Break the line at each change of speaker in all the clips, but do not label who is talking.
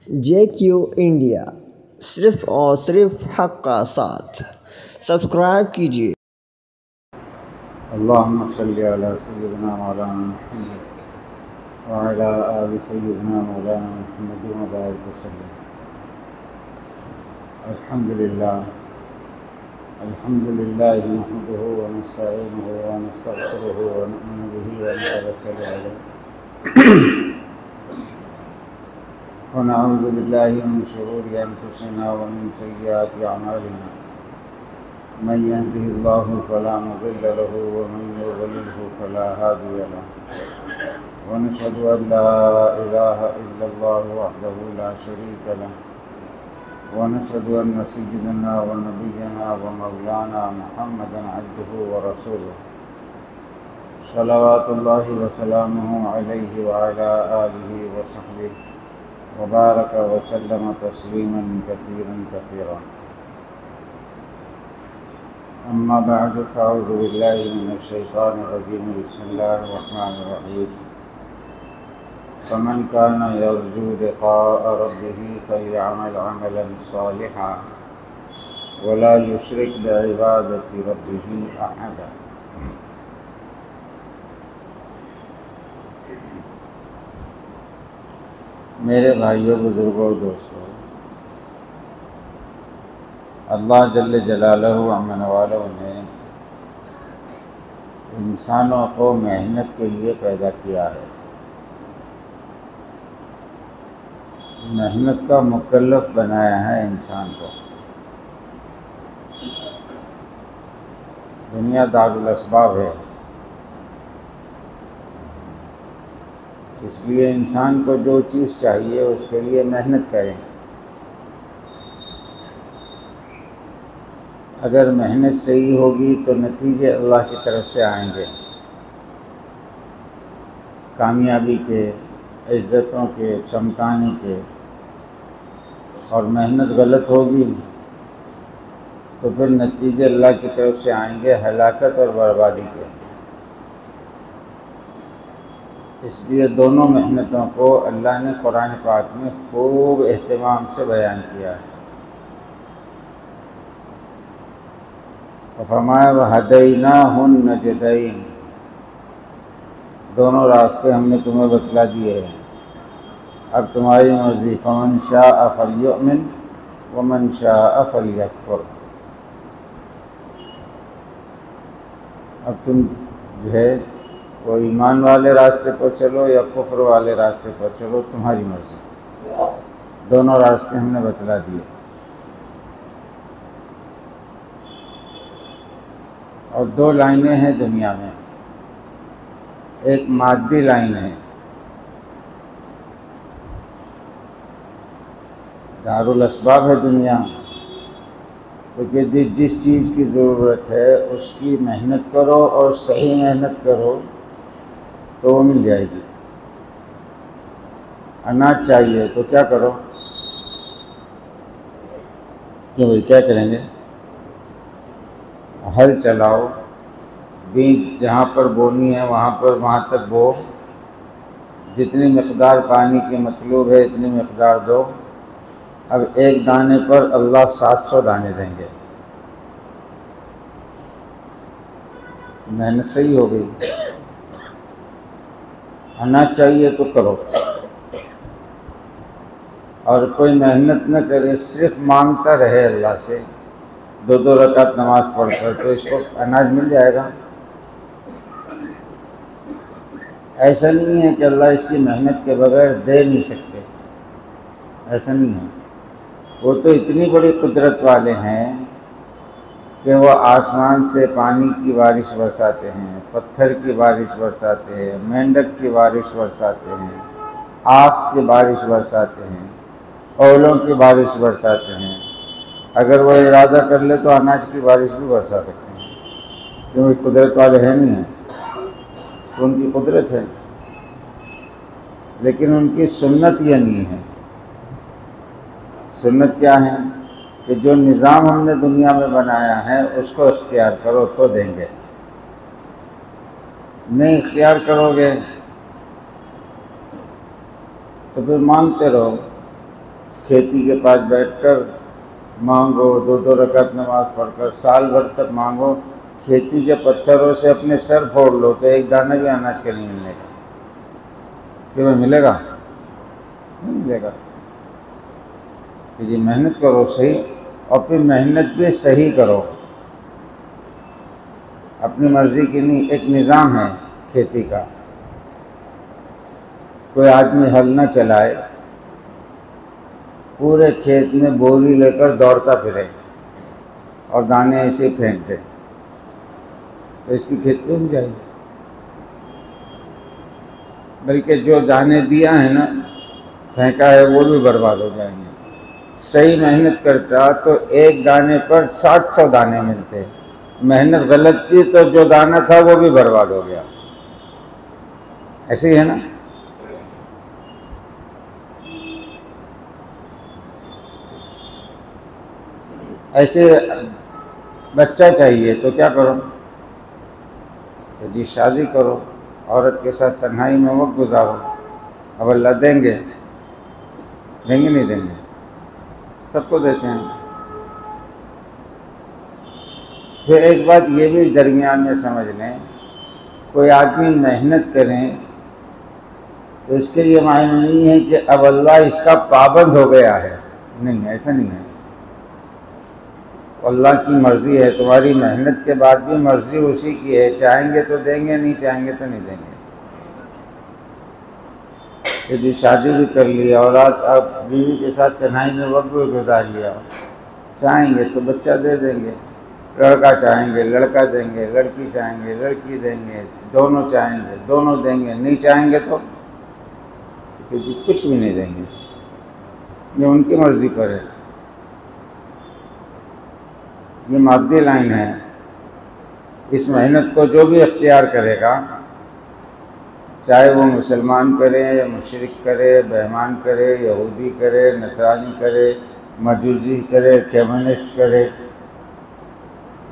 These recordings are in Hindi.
JQ इंडिया, सिर्फ और सिर्फ हक़ का साथ। सब्सक्राइब कीजिए।
अल्लाहुम्मा सल्लि अला सय्यिदिना मौलाना मुहम्मद व अला आलि सय्यिदिना मौलाना मुहम्मद व बारिक वसल्लम। अल्हम्दुलिल्लाह नहमदुहु व नस्तईनुहु व नस्तगफिरुहु व नु'मिनु बिही व नतवक्कलु अलैहि व नऊज़ु बिल्लाहि मिन शुरूरि अनफुसिना व मिन सय्यिआति अमालिना। मन यहदिहिल्लाहु फला मुदिल्ल लहु व मन युद्लिल्हु फला हादिय लहु। व नशहदु अन ला इलाहा इल्लल्लाहु वहदहु ला शरीक लहु व नशहदु अन्न सय्यिदना व नबिय्यना व मौलाना मुहम्मदन अब्दुहु व रसूलुहु सल्लल्लाहु व सल्लमुहु अलैहि व अला आलिहि व सहबिहि व बारक व सल्लम तस्लीमन कसीरन कसीरा। अम्मा बअद फ़अऊज़ु बिल्लाहि मिनश शैतानिर रजीम। बिस्मिल्लाहिर रहमानिर रहीम। फ़मन कान यरजू लिक़ाअ रब्बिही फ़लयअमल अमलन सालिहा वला युश्रिक बिइबादति रब्बिही अहदा। मेरे भाइयों, बुजुर्गों और दोस्तों, अल्लाह जल्ले जलालहु अम्मन वालहु ने इंसानों को मेहनत के लिए पैदा किया है। मेहनत का मुकल्लफ बनाया है इंसान को। दुनिया दारुल अस्बाब है, इसलिए इंसान को जो चीज़ चाहिए उसके लिए मेहनत करें। अगर मेहनत सही होगी तो नतीजे अल्लाह की तरफ से आएंगे, कामयाबी के, इज़्ज़तों के, चमकाने के। और मेहनत गलत होगी तो फिर नतीजे अल्लाह की तरफ से आएंगे, हलाकत और बर्बादी के। इसलिए दोनों मेहनतों को अल्लाह ने कुरान पाक में खूब एहतमाम से बयान किया है। फरमाया वहदैनाहुन नजदैन, दोनों रास्ते हमने तुम्हें बतला दिए हैं, अब तुम्हारी मर्ज़ी। फमन शाअ फलयुमिन वमन शाअ फलयकफुर। अब तुम जो है वो ईमान वाले रास्ते पर चलो या कुफ्र वाले रास्ते पर चलो, तुम्हारी मर्ज़ी। दोनों रास्ते हमने बतला दिए। और दो लाइनें हैं दुनिया में, एक मादी लाइन है, दारुल अस्बाब है दुनिया, तो कि जिस चीज़ की ज़रूरत है उसकी मेहनत करो और सही मेहनत करो तो वो मिल जाएगी। अनाज चाहिए तो क्या करो? क्यों भाई, क्या करेंगे? हल चलाओ, बीज जहाँ पर बोनी है वहाँ तक बो, जितनी मकदार पानी की मतलूब है इतनी मकदार दो। अब एक दाने पर अल्लाह 700 दाने देंगे। मेहनत सही हो गई। अनाज चाहिए तो करो, और कोई मेहनत न करे, सिर्फ मांगता रहे अल्लाह से, 2-2 रकात नमाज पढ़कर, तो इसको अनाज मिल जाएगा। ऐसा नहीं है कि अल्लाह इसकी मेहनत के बगैर दे नहीं सकते, ऐसा नहीं है। वो तो इतनी बड़ी कुदरत वाले हैं कि वो आसमान से पानी की बारिश बरसाते हैं, पत्थर की बारिश बरसाते हैं, मेंढक की बारिश बरसाते हैं, आग की बारिश बरसाते हैं, ओलों की बारिश बरसाते हैं। अगर वो इरादा कर ले तो अनाज की बारिश भी बरसा सकते हैं, क्योंकि कुदरत वाले हैं नहीं हैं, तो उनकी कुदरत है। लेकिन उनकी सुन्नत यह नहीं है। सुन्नत क्या है कि जो निज़ाम हमने दुनिया में बनाया है उसको इख्तियार करो तो देंगे, नहीं इख्तियार करोगे तो फिर मांगते रहो। खेती के पास बैठकर मांगो, 2-2 रकात नमाज पढ़कर साल भर तक मांगो, खेती के पत्थरों से अपने सर फोड़ लो तो एक दाना भी अनाज का नहीं मिलेगा। क्यों मिलेगा? नहीं मिलेगा। तो ये मेहनत करो सही, और फिर मेहनत भी सही करो, अपनी मर्जी की नहीं। एक निज़ाम है खेती का, कोई आदमी हल न चलाए, पूरे खेत में बोरी लेकर दौड़ता फिरे और दाने ऐसे फेंक दे, तो इसकी खेती हो जाएगी। बल्कि जो दाने दिया है ना, फेंका है, वो भी बर्बाद हो जाएंगे। सही मेहनत करता तो एक दाने पर 700 दाने मिलते। मेहनत गलत की तो जो दाना था वो भी बर्बाद हो गया। ऐसे ही है ना। ऐसे बच्चा चाहिए तो क्या करो? तो जी शादी करो, औरत के साथ तन्हाई में वक्त गुजारो। अब अल्लाह देंगे, देंगे नहीं देंगे? सबको देते हैं। फिर एक बात ये भी दरमियान में समझ लें, कोई आदमी मेहनत करें तो इसके ये मायने नहीं है कि अब अल्लाह इसका पाबंद हो गया है। नहीं, ऐसा नहीं है। अल्लाह की मर्ज़ी है, तुम्हारी मेहनत के बाद भी मर्ज़ी उसी की है। चाहेंगे तो देंगे, नहीं चाहेंगे तो नहीं देंगे। यदि शादी भी कर लिया और आज आप बीवी के साथ तन्हाई में वक्त भी गुजार लिया, चाहेंगे तो बच्चा दे देंगे। लड़का चाहेंगे लड़का देंगे, लड़की चाहेंगे लड़की देंगे, दोनों चाहेंगे दोनों देंगे, नहीं चाहेंगे तो कुछ भी नहीं देंगे। ये उनकी मर्ज़ी पर है। ये मादी लाइन है। इस मेहनत को जो भी इख्तियार करेगा, चाहे वो मुसलमान करे या मुशरिक करे, बेईमान करे, यहूदी करे, नसरानी करे, मजूसी करे, कम्युनिस्ट करे,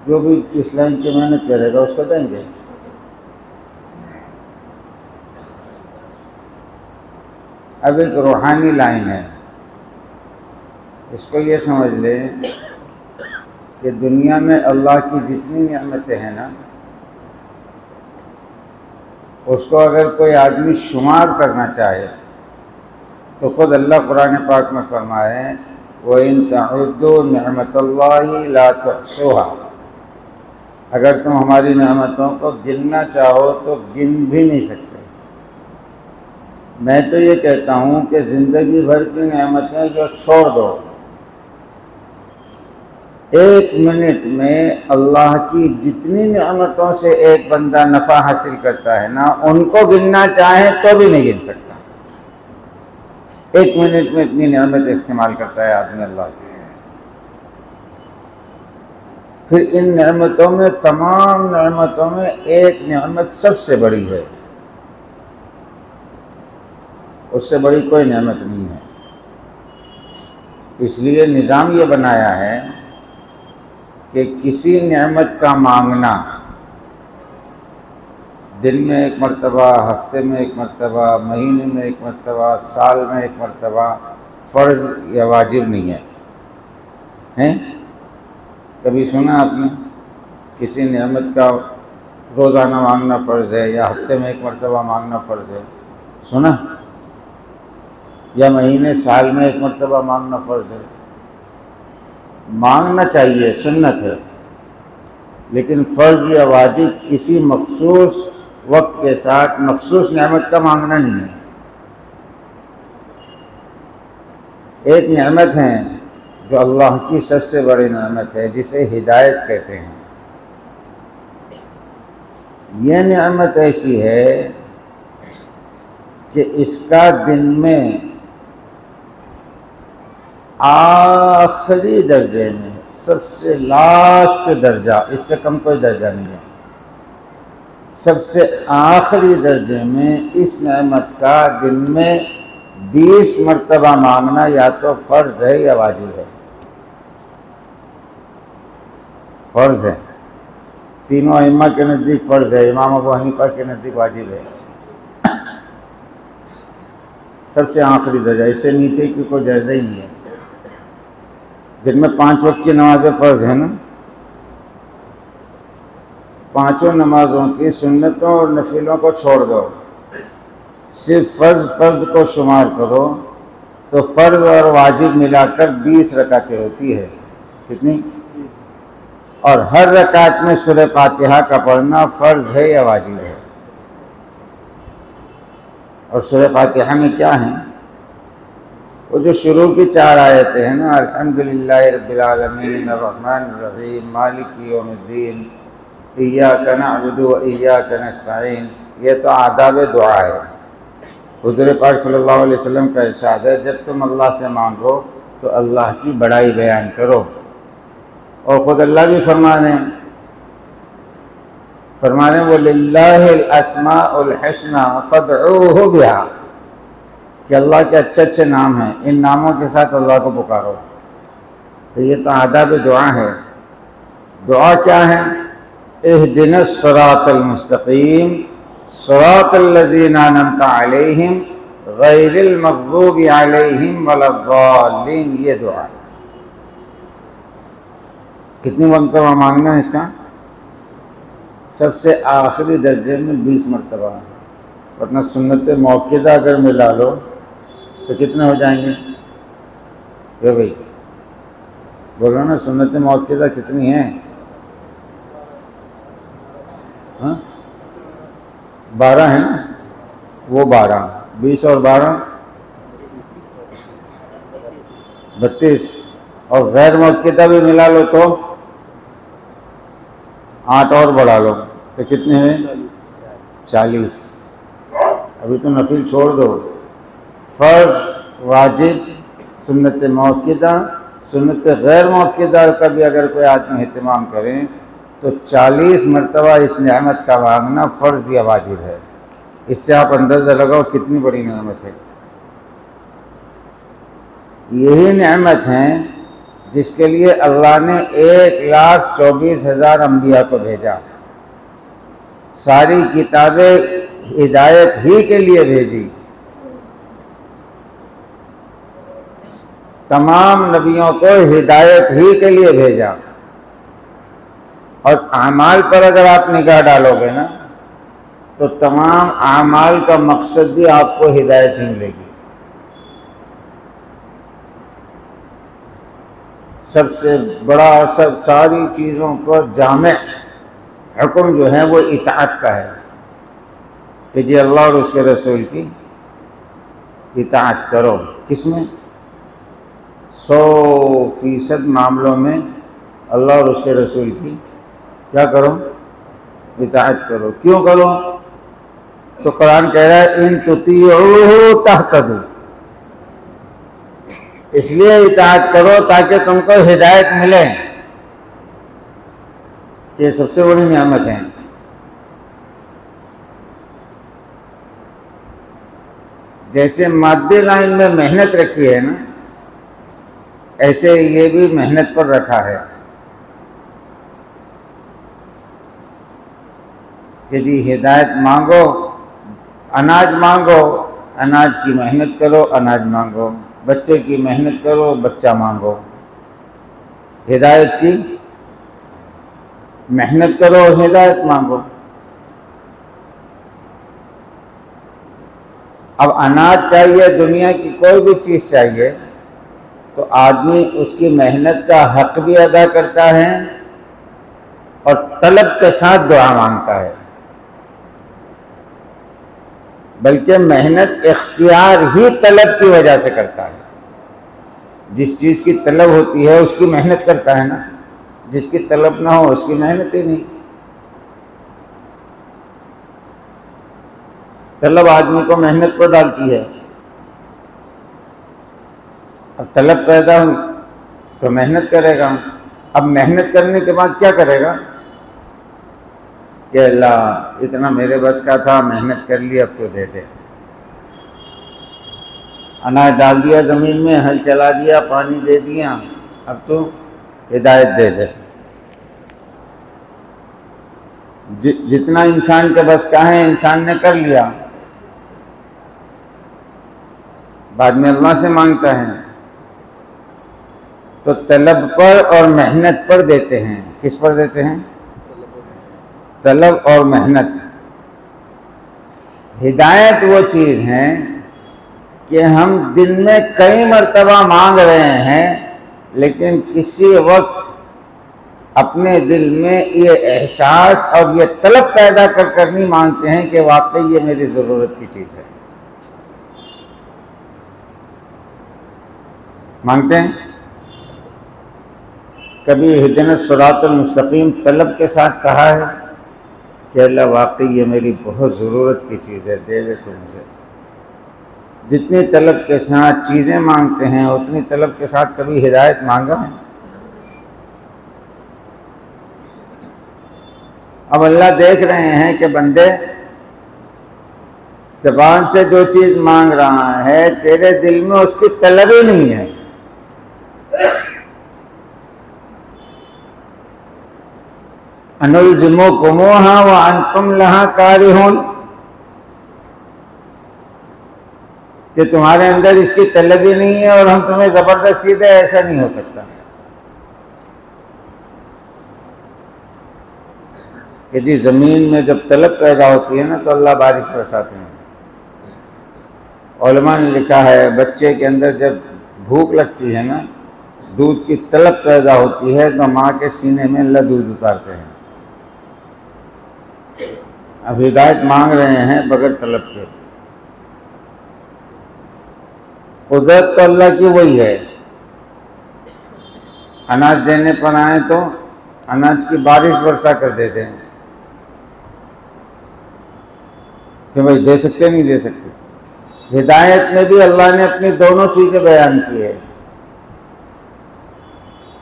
जो भी इस लाइन की मेहनत करेगा उसको देंगे। अब एक रूहानी लाइन है, इसको ये समझ लें कि दुनिया में अल्लाह की जितनी नेमतें हैं ना, उसको अगर कोई आदमी शुमार करना चाहे तो ख़ुद अल्लाह कुरान पाक में फरमाए, व इन तउद्दू निअमतल्लाहि ला तुहसूहा, अगर तुम हमारी नेमतों को गिनना चाहो तो गिन भी नहीं सकते। मैं तो ये कहता हूँ कि ज़िंदगी भर की नेमतें जो छोड़ दो, 1 मिनट में अल्लाह की जितनी नेमतों से एक बंदा नफ़ा हासिल करता है ना, उनको गिनना चाहे तो भी नहीं गिन सकता। 1 मिनट में इतनी नेमत इस्तेमाल करता है आदमी अल्लाह की। फिर इन नेमतों में, तमाम नेमतों में एक नेमत सबसे बड़ी है, उससे बड़ी कोई नेमत नहीं है। इसलिए निज़ाम ये बनाया है कि किसी नेमत का मांगना दिन में 1 मरतबा, हफ्ते में 1 मरतबा, महीने में 1 मरतबा, साल में 1 मरतबा फ़र्ज़ या वाजिब नहीं है। हैं? कभी सुना आपने किसी नेमत का रोज़ाना मांगना फ़र्ज़ है या हफ्ते में 1 मरतबा मांगना फ़र्ज़ है? सुना? या महीने साल में 1 मरतबा मांगना फ़र्ज़ है? मांगना चाहिए, सुन्नत है, लेकिन फ़र्ज़ या वाजिब किसी मखसूस वक्त के साथ मखसूस नेमत का मांगना नहीं है। एक नेमत है जो अल्लाह की सबसे बड़ी नेमत है, जिसे हिदायत कहते हैं। यह नेमत ऐसी है कि इसका दिन में आखिरी दर्जे में, सबसे लास्ट दर्जा, इससे कम कोई दर्जा नहीं है, सबसे आखिरी दर्जे में इस नेमत का दिन में 20 मरतबा मांगना या तो फ़र्ज़ है या वाजिब है। फ़र्ज़ है, तीनों अइम्मा के नज़दीक फ़र्ज़ है, इमाम अबू हनीफा के नज़दीक वाजिब है। सबसे आखिरी दर्जा, इससे नीचे की कोई दर्जा ही नहीं है। दिन में 5 वक्त की नमाज़ें फ़र्ज़ है ना, पांचों नमाजों की सुन्नतों और नफिलों को छोड़ दो, सिर्फ फ़र्ज़ को शुमार करो तो फ़र्ज़ और वाजिब मिलाकर 20 रकातें होती है। कितनी? 20। और हर रकात में सूरह फातिहा का पढ़ना फ़र्ज़ है या वाजिब है। और सूरह फातिहा में क्या है? वो जो शुरू की 4 आयतें हैं ना, अल्हम्दुलिल्लाहि रब्बिल आलमीन अर्रहमानिर रहीम मालिकी यौमिद्दीन इय्याका नअबुदु व इय्याका नस्तईन, ये तो आदाब दुआ है। हुज़ूर पाक सल्लल्लाहु अलैहि वसल्लम का इरशाद है, जब तुम अल्लाह से मांगो तो अल्लाह की बड़ाई बयान करो। और ख़ुद अल्लाह भी फरमा रहे वो लिल्लाहिल अस्माउल हुस्ना फदऊहु बिहा, कि अल्लाह के अच्छे अच्छे नाम हैं, इन नामों के साथ अल्लाह को पुकारो। तो ये तो आदाब दुआ है। दुआ क्या है? इहदिनस सिरातल मुस्तकीम सिरातल लज़ीना अनअमता अलैहिम गैरिल मग़ज़ूबि अलैहिम वलद्दाल्लीन, ये दुआ। कितनी मरतबा मांगना है इसका? सबसे आखिरी दर्जे में 20 मरतबा। वरना सुन्नत मौक़िदा अगर मिला लो तो कितने हो जाएंगे? ये भाई बोलो ना, सुन्नत मौक़िदा कितनी है? हाँ 12 है ना, वो 12, 20 और 12 32, और गैर मौक़िदा भी मिला लो तो 8 और बढ़ा लो तो कितने हैं? 40। अभी तो नफिल छोड़ दो, फ़र्ज़, वाजिब, सुन्नत मौक़िदा, सुन्नत गैर मौक़िदा का भी अगर कोई आदमी एहतमाम करें तो 40 मरतबा इस नेमत का मांगना फ़र्ज़ या वाजिब है। इससे आप अंदाज़ा लगाओ कितनी बड़ी नेमत है। यही नेमत है जिसके लिए अल्लाह ने 1,24,000 अम्बिया को भेजा। सारी किताबें हिदायत ही के लिए भेजी। तमाम नबियों को हिदायत ही के लिए भेजा। और आमाल पर अगर आप निगाह डालोगे ना तो तमाम आमाल का मकसद भी आपको हिदायत ही मिलेगी। सबसे बड़ा सब सारी चीज़ों पर जामे हुक्म जो है वो इताअत का है कि जी अल्लाह और उसके रसूल की इताअत करो। किसमें? 100% मामलों में अल्लाह और उसके रसूल की क्या करो? इताअत करो। क्यों करो? तो कुरान कह रहा है इन तुतीऊहु तहतदू, इसलिए इताअत करो ताकि तुमको हिदायत मिले। ये सबसे बड़ी नियामत है। जैसे मादी लाइन में मेहनत रखी है ना, ऐसे ये भी मेहनत पर रखा है कि जी हिदायत मांगो, अनाज मांगो, अनाज की मेहनत करो, अनाज मांगो। बच्चे की मेहनत करो, बच्चा मांगो। हिदायत की मेहनत करो, हिदायत मांगो। अब अनाज चाहिए, दुनिया की कोई भी चीज़ चाहिए तो आदमी उसकी मेहनत का हक भी अदा करता है और तलब के साथ दुआ मांगता है। बल्कि मेहनत इख्तियार ही तलब की वजह से करता है। जिस चीज़ की तलब होती है उसकी मेहनत करता है ना, जिसकी तलब ना हो उसकी मेहनत ही नहीं। तलब आदमी को मेहनत पर डालती है। अब तलब पैदा हुई तो मेहनत करेगा। अब मेहनत करने के बाद क्या करेगा कि अल्लाह इतना मेरे बस का था, मेहनत कर ली, अब तो दे दे। अनाज डाल दिया ज़मीन में, हल चला दिया, पानी दे दिया, अब तो हिदायत दे दे। जितना इंसान के बस का है इंसान ने कर लिया, बाद में अल्लाह से मांगता है तो तलब पर और मेहनत पर देते हैं। किस पर देते हैं? तलब और मेहनत। हिदायत वो चीज़ है कि हम दिन में कई मर्तबा मांग रहे हैं, लेकिन किसी वक्त अपने दिल में ये एहसास और ये तलब पैदा कर नहीं मांगते हैं कि वाकई ये मेरी ज़रूरत की चीज़ है। मांगते हैं? कभी इहदिनस सिरातल मुस्तकीम तलब के साथ कहा है कि अल्लाह वाकई ये मेरी बहुत ज़रूरत की चीज़ है, दे दे तो मुझे। जितनी तलब के साथ चीज़ें मांगते हैं उतनी तलब के साथ कभी हिदायत मांगा है? अब अल्लाह देख रहे हैं कि बंदे ज़बान से जो चीज़ मांग रहा है तेरे दिल में उसकी तलब ही नहीं है। अनुल्ज़िमुकुमूहा व अंतुम लहा कारिहून, कि तुम्हारे अंदर इसकी तलब ही नहीं है और हम तुम्हें ज़बरदस्ती दे, ऐसा नहीं हो सकता। कि जी ज़मीन में जब तलब पैदा होती है ना तो अल्लाह बारिश बरसाते हैं। उलमा ने लिखा है बच्चे के अंदर जब भूख लगती है ना, दूध की तलब पैदा होती है तो माँ के सीने में अल्लाह दूध उतारते हैं। अब हिदायत मांग रहे हैं बगैर तलब के। कुदरत तो अल्लाह की वही है, अनाज देने पर आए तो अनाज की बारिश वर्षा कर देते हैं कि भाई दे सकते नहीं दे सकते। हिदायत में भी अल्लाह ने अपनी दोनों चीज़ें बयान की है।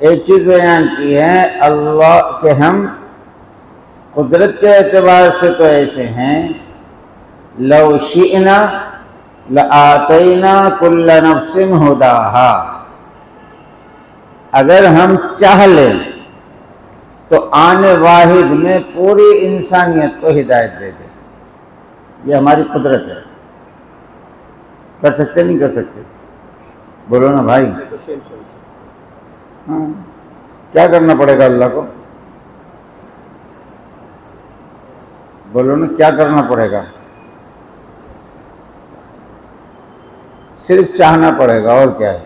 एक चीज़ बयान की है अल्लाह के हम कुदरत के एतबार से तो ऐसे हैं, लौ शिअना लआतैना कुल्ला नफ्सिन हुदाहा, अगर हम चाह लें तो आने वाहिद में पूरी इंसानियत को हिदायत दे दें। ये हमारी कुदरत है। कर सकते नहीं कर सकते? बोलो ना भाई। हाँ, क्या करना पड़ेगा अल्लाह को? बोलो ना, क्या करना पड़ेगा? सिर्फ चाहना पड़ेगा, और क्या है?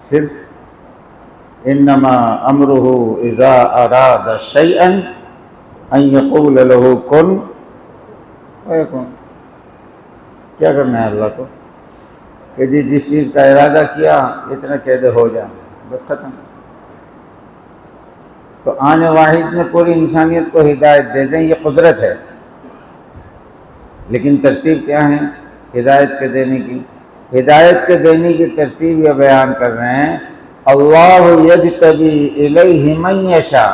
सिर्फ इन्नमा अमरुहु इज़ा अरादा शैअन अन यक़ूल लहू कुन फयकुन। क्या करना है अल्लाह को कि जी जिस चीज़ का इरादा किया इतना कह दे हो जा, बस ख़त्म। तो आने वाहिद में पूरी इंसानियत को हिदायत दे दें, ये कुदरत है। लेकिन तरतीब क्या है हिदायत के देने की? हिदायत के देने की तरतीब ये बयान कर रहे हैं, अल्लाहु यज्तबी इलैहि मन यशा,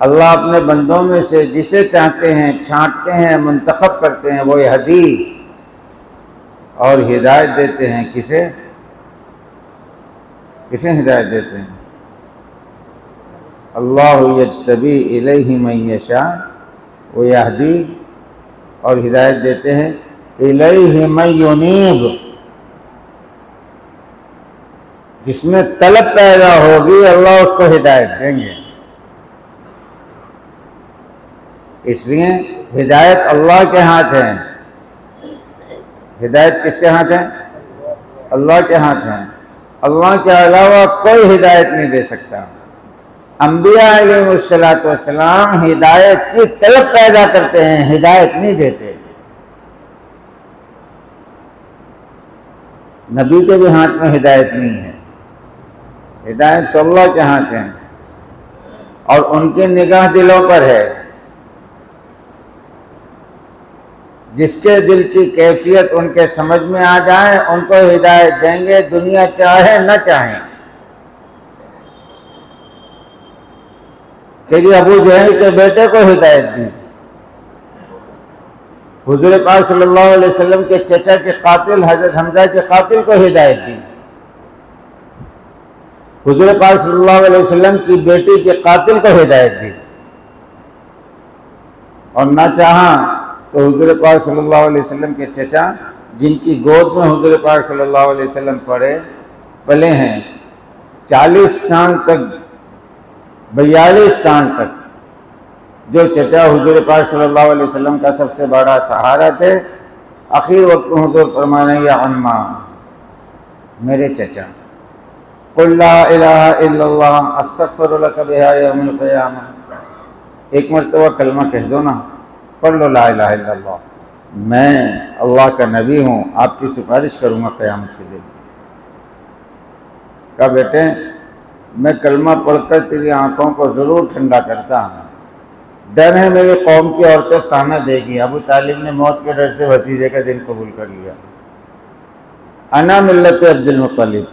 अल्लाह अपने बंदों में से जिसे चाहते हैं छांटते हैं, मुंतखब करते हैं, वो यहदी, और हिदायत देते हैं। किसे किसे हिदायत देते हैं? अल्लाहु यज्तबी इलैहि मन यशा, वो यहदी और हिदायत देते हैं इलैहि मन युनीब, जिसमें तलब पैदा होगी अल्लाह उसको हिदायत देंगे। इसलिए हिदायत अल्लाह के हाथ है। हिदायत किसके हाथ है? अल्लाह के हाथ है। अल्लाह के अलावा कोई हिदायत नहीं दे सकता। अंबिया अलैहिस्सलातु वस्सलाम हिदायत की तलब पैदा करते हैं, हिदायत नहीं देते। नबी के भी हाथ में हिदायत नहीं है, हिदायत तो अल्लाह के हाथ है और उनकी निगाह दिलों पर है। जिसके दिल की कैफियत उनके समझ में आ जाए उनको हिदायत देंगे, दुनिया चाहे न चाहे। कि जी अबू जहल के बेटे को हिदायत दी, हुजूर पाक सल्लल्लाहु अलैहि वसल्लम के चचा के कातिल हजरत हमजा के कातिल को हिदायत दी, हुजूर पाक सल्लल्लाहु अलैहि वसल्लम की बेटी के कातिल को हिदायत दी, और ना चाहा तो हुजूर पाक सल्लल्लाहु अलैहि वसल्लम के चचा जिनकी गोद में हुजूर पाक सल्लल्लाहु अलैहि वसल्लम पले हैं 40 साल तक 42 साल तक जो चचा हुजूर पाक सल्लल्लाहु अलैहि वसल्लम का सबसे बड़ा सहारा थे, आखिर वक्त में हुजूर फरमाने या अम्मा, मेरे चचा, कुल ला इलाहा इल्लल्लाह अस्तगफिरु लक बिहा यौमिल क़ियामह, एक मरतबा कलमा कह दो ना, पढ़ लो ला इलाहा इल्लल्लाह, मैं अल्लाह का नबी हूँ, आपकी सिफारिश करूँगा क़यामत के दिन। कहा बेटे मैं कलमा पढ़कर तेरी आंखों को ज़रूर ठंडा करता हूँ, डर है मेरे कौम की औरतें ताना देगी। अबू तालिब ने मौत के डर से भतीजे का दिन कबूल कर लिया। अना मिल्लत अब्दुल मुत्तलिब,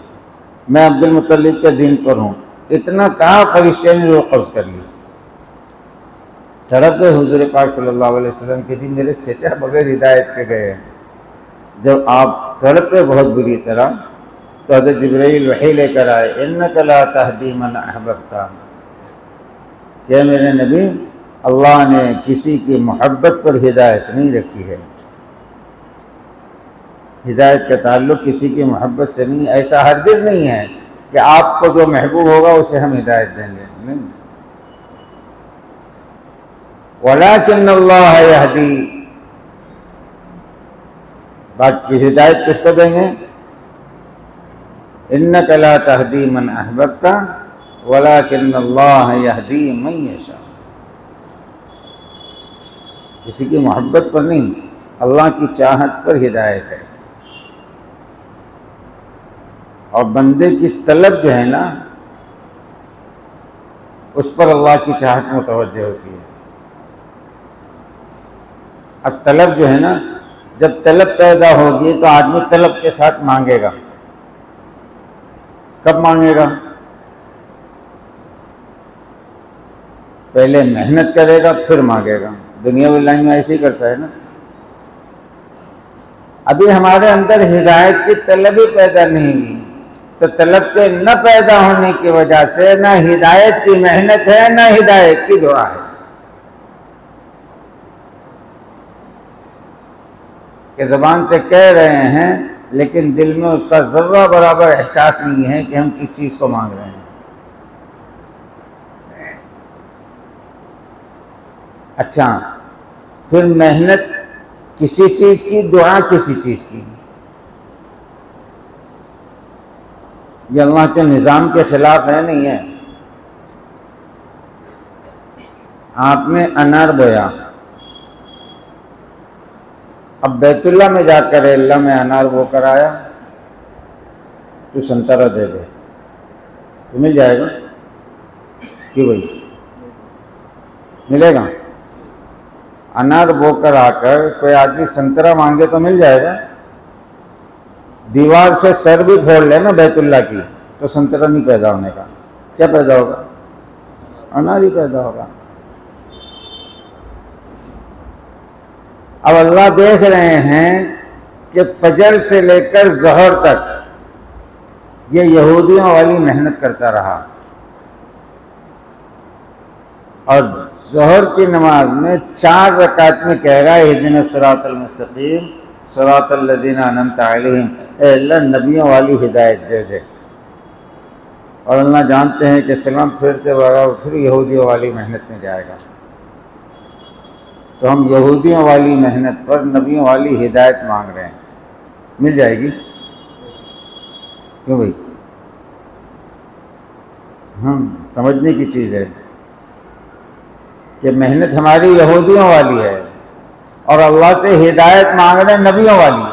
मैं अब्दुल मुत्तलिब के दिन पर हूँ। इतना कहा फरिश्ते ने रूह कब्ज़ कर ली। तड़प गए हुजूर पाक सल्लल्लाहु अलैहि वसल्लम के, जी मेरे चचा बगैर हिदायत के गए। जब आप तड़पे बहुत बुरी तरह तो हज़रत जिब्राइल वही लेकर आए, इन्नका ला तहदी मन अहबब्ता, क्या मेरे नबी अल्लाह ने किसी की मोहब्बत पर हिदायत नहीं रखी है। हिदायत का ताल्लुक़ किसी की मोहब्बत से नहीं, ऐसा हरगिज़ नहीं है कि आपको जो महबूब होगा उसे हम हिदायत देंगे, नहीं। वलाकिन अल्लाह यहदी, बाकी हिदायत किसको देंगे? इन्नका ला तहदी मन अहबब्ता वलाकिन अल्लाह यहदी मन यशा, किसी की मोहब्बत पर नहीं, अल्लाह की चाहत पर हिदायत है। और बंदे की तलब जो है ना, उस पर अल्लाह की चाहत मुतवज्जह होती है। अब तलब जो है ना, जब तलब पैदा होगी तो आदमी तलब के साथ मांगेगा। कब मांगेगा? पहले मेहनत करेगा फिर मांगेगा। दुनियावी लाइन में ऐसे ही करता है ना। अभी हमारे अंदर हिदायत की तलब ही पैदा नहीं हुई, तो तलब के न पैदा होने की वजह से न हिदायत की मेहनत है न हिदायत की दुआ है। कि ज़बान से कह रहे हैं लेकिन दिल में उसका ज़र्रा बराबर एहसास नहीं है कि हम किस चीज़ को मांग रहे हैं। अच्छा, फिर मेहनत किसी चीज़ की, दुआ किसी चीज़ की। ये अल्लाह के निज़ाम के खिलाफ है, नहीं है। आपने अनार बोया, अब बैतुल्ला में जाकर अल्लाह में अनार बो कर आया, तो संतरा दे दे तो मिल जाएगा कि भाई मिलेगा? अनार बोकर आकर कोई आदमी संतरा मांगे तो मिल जाएगा? दीवार से सर भी फोड़ लेना बैतुल्ला की तो संतरा नहीं पैदा होने का। क्या पैदा होगा? अनार ही पैदा होगा। अब अल्लाह देख रहे हैं कि फजर से लेकर ज़ोहर तक ये यहूदियों वाली मेहनत करता रहा, और ज़ोहर की नमाज में 4 रकात में कह रहा है इहदिनस सिरातल मुस्तकीम सिरातल लज़ीना अनअमता अलैहिम, ए अल्लाह नबियों वाली हिदायत दे दे। और अल्लाह जानते हैं कि सलाम फिरते बगैर फिर यहूदियों वाली मेहनत में जाएगा। तो हम यहूदियों वाली मेहनत पर नबियों वाली हिदायत मांग रहे हैं, मिल जाएगी? क्यों भाई? समझने की चीज़ है कि मेहनत हमारी यहूदियों वाली है और अल्लाह से हिदायत मांग रहे हैं नबियों वाली।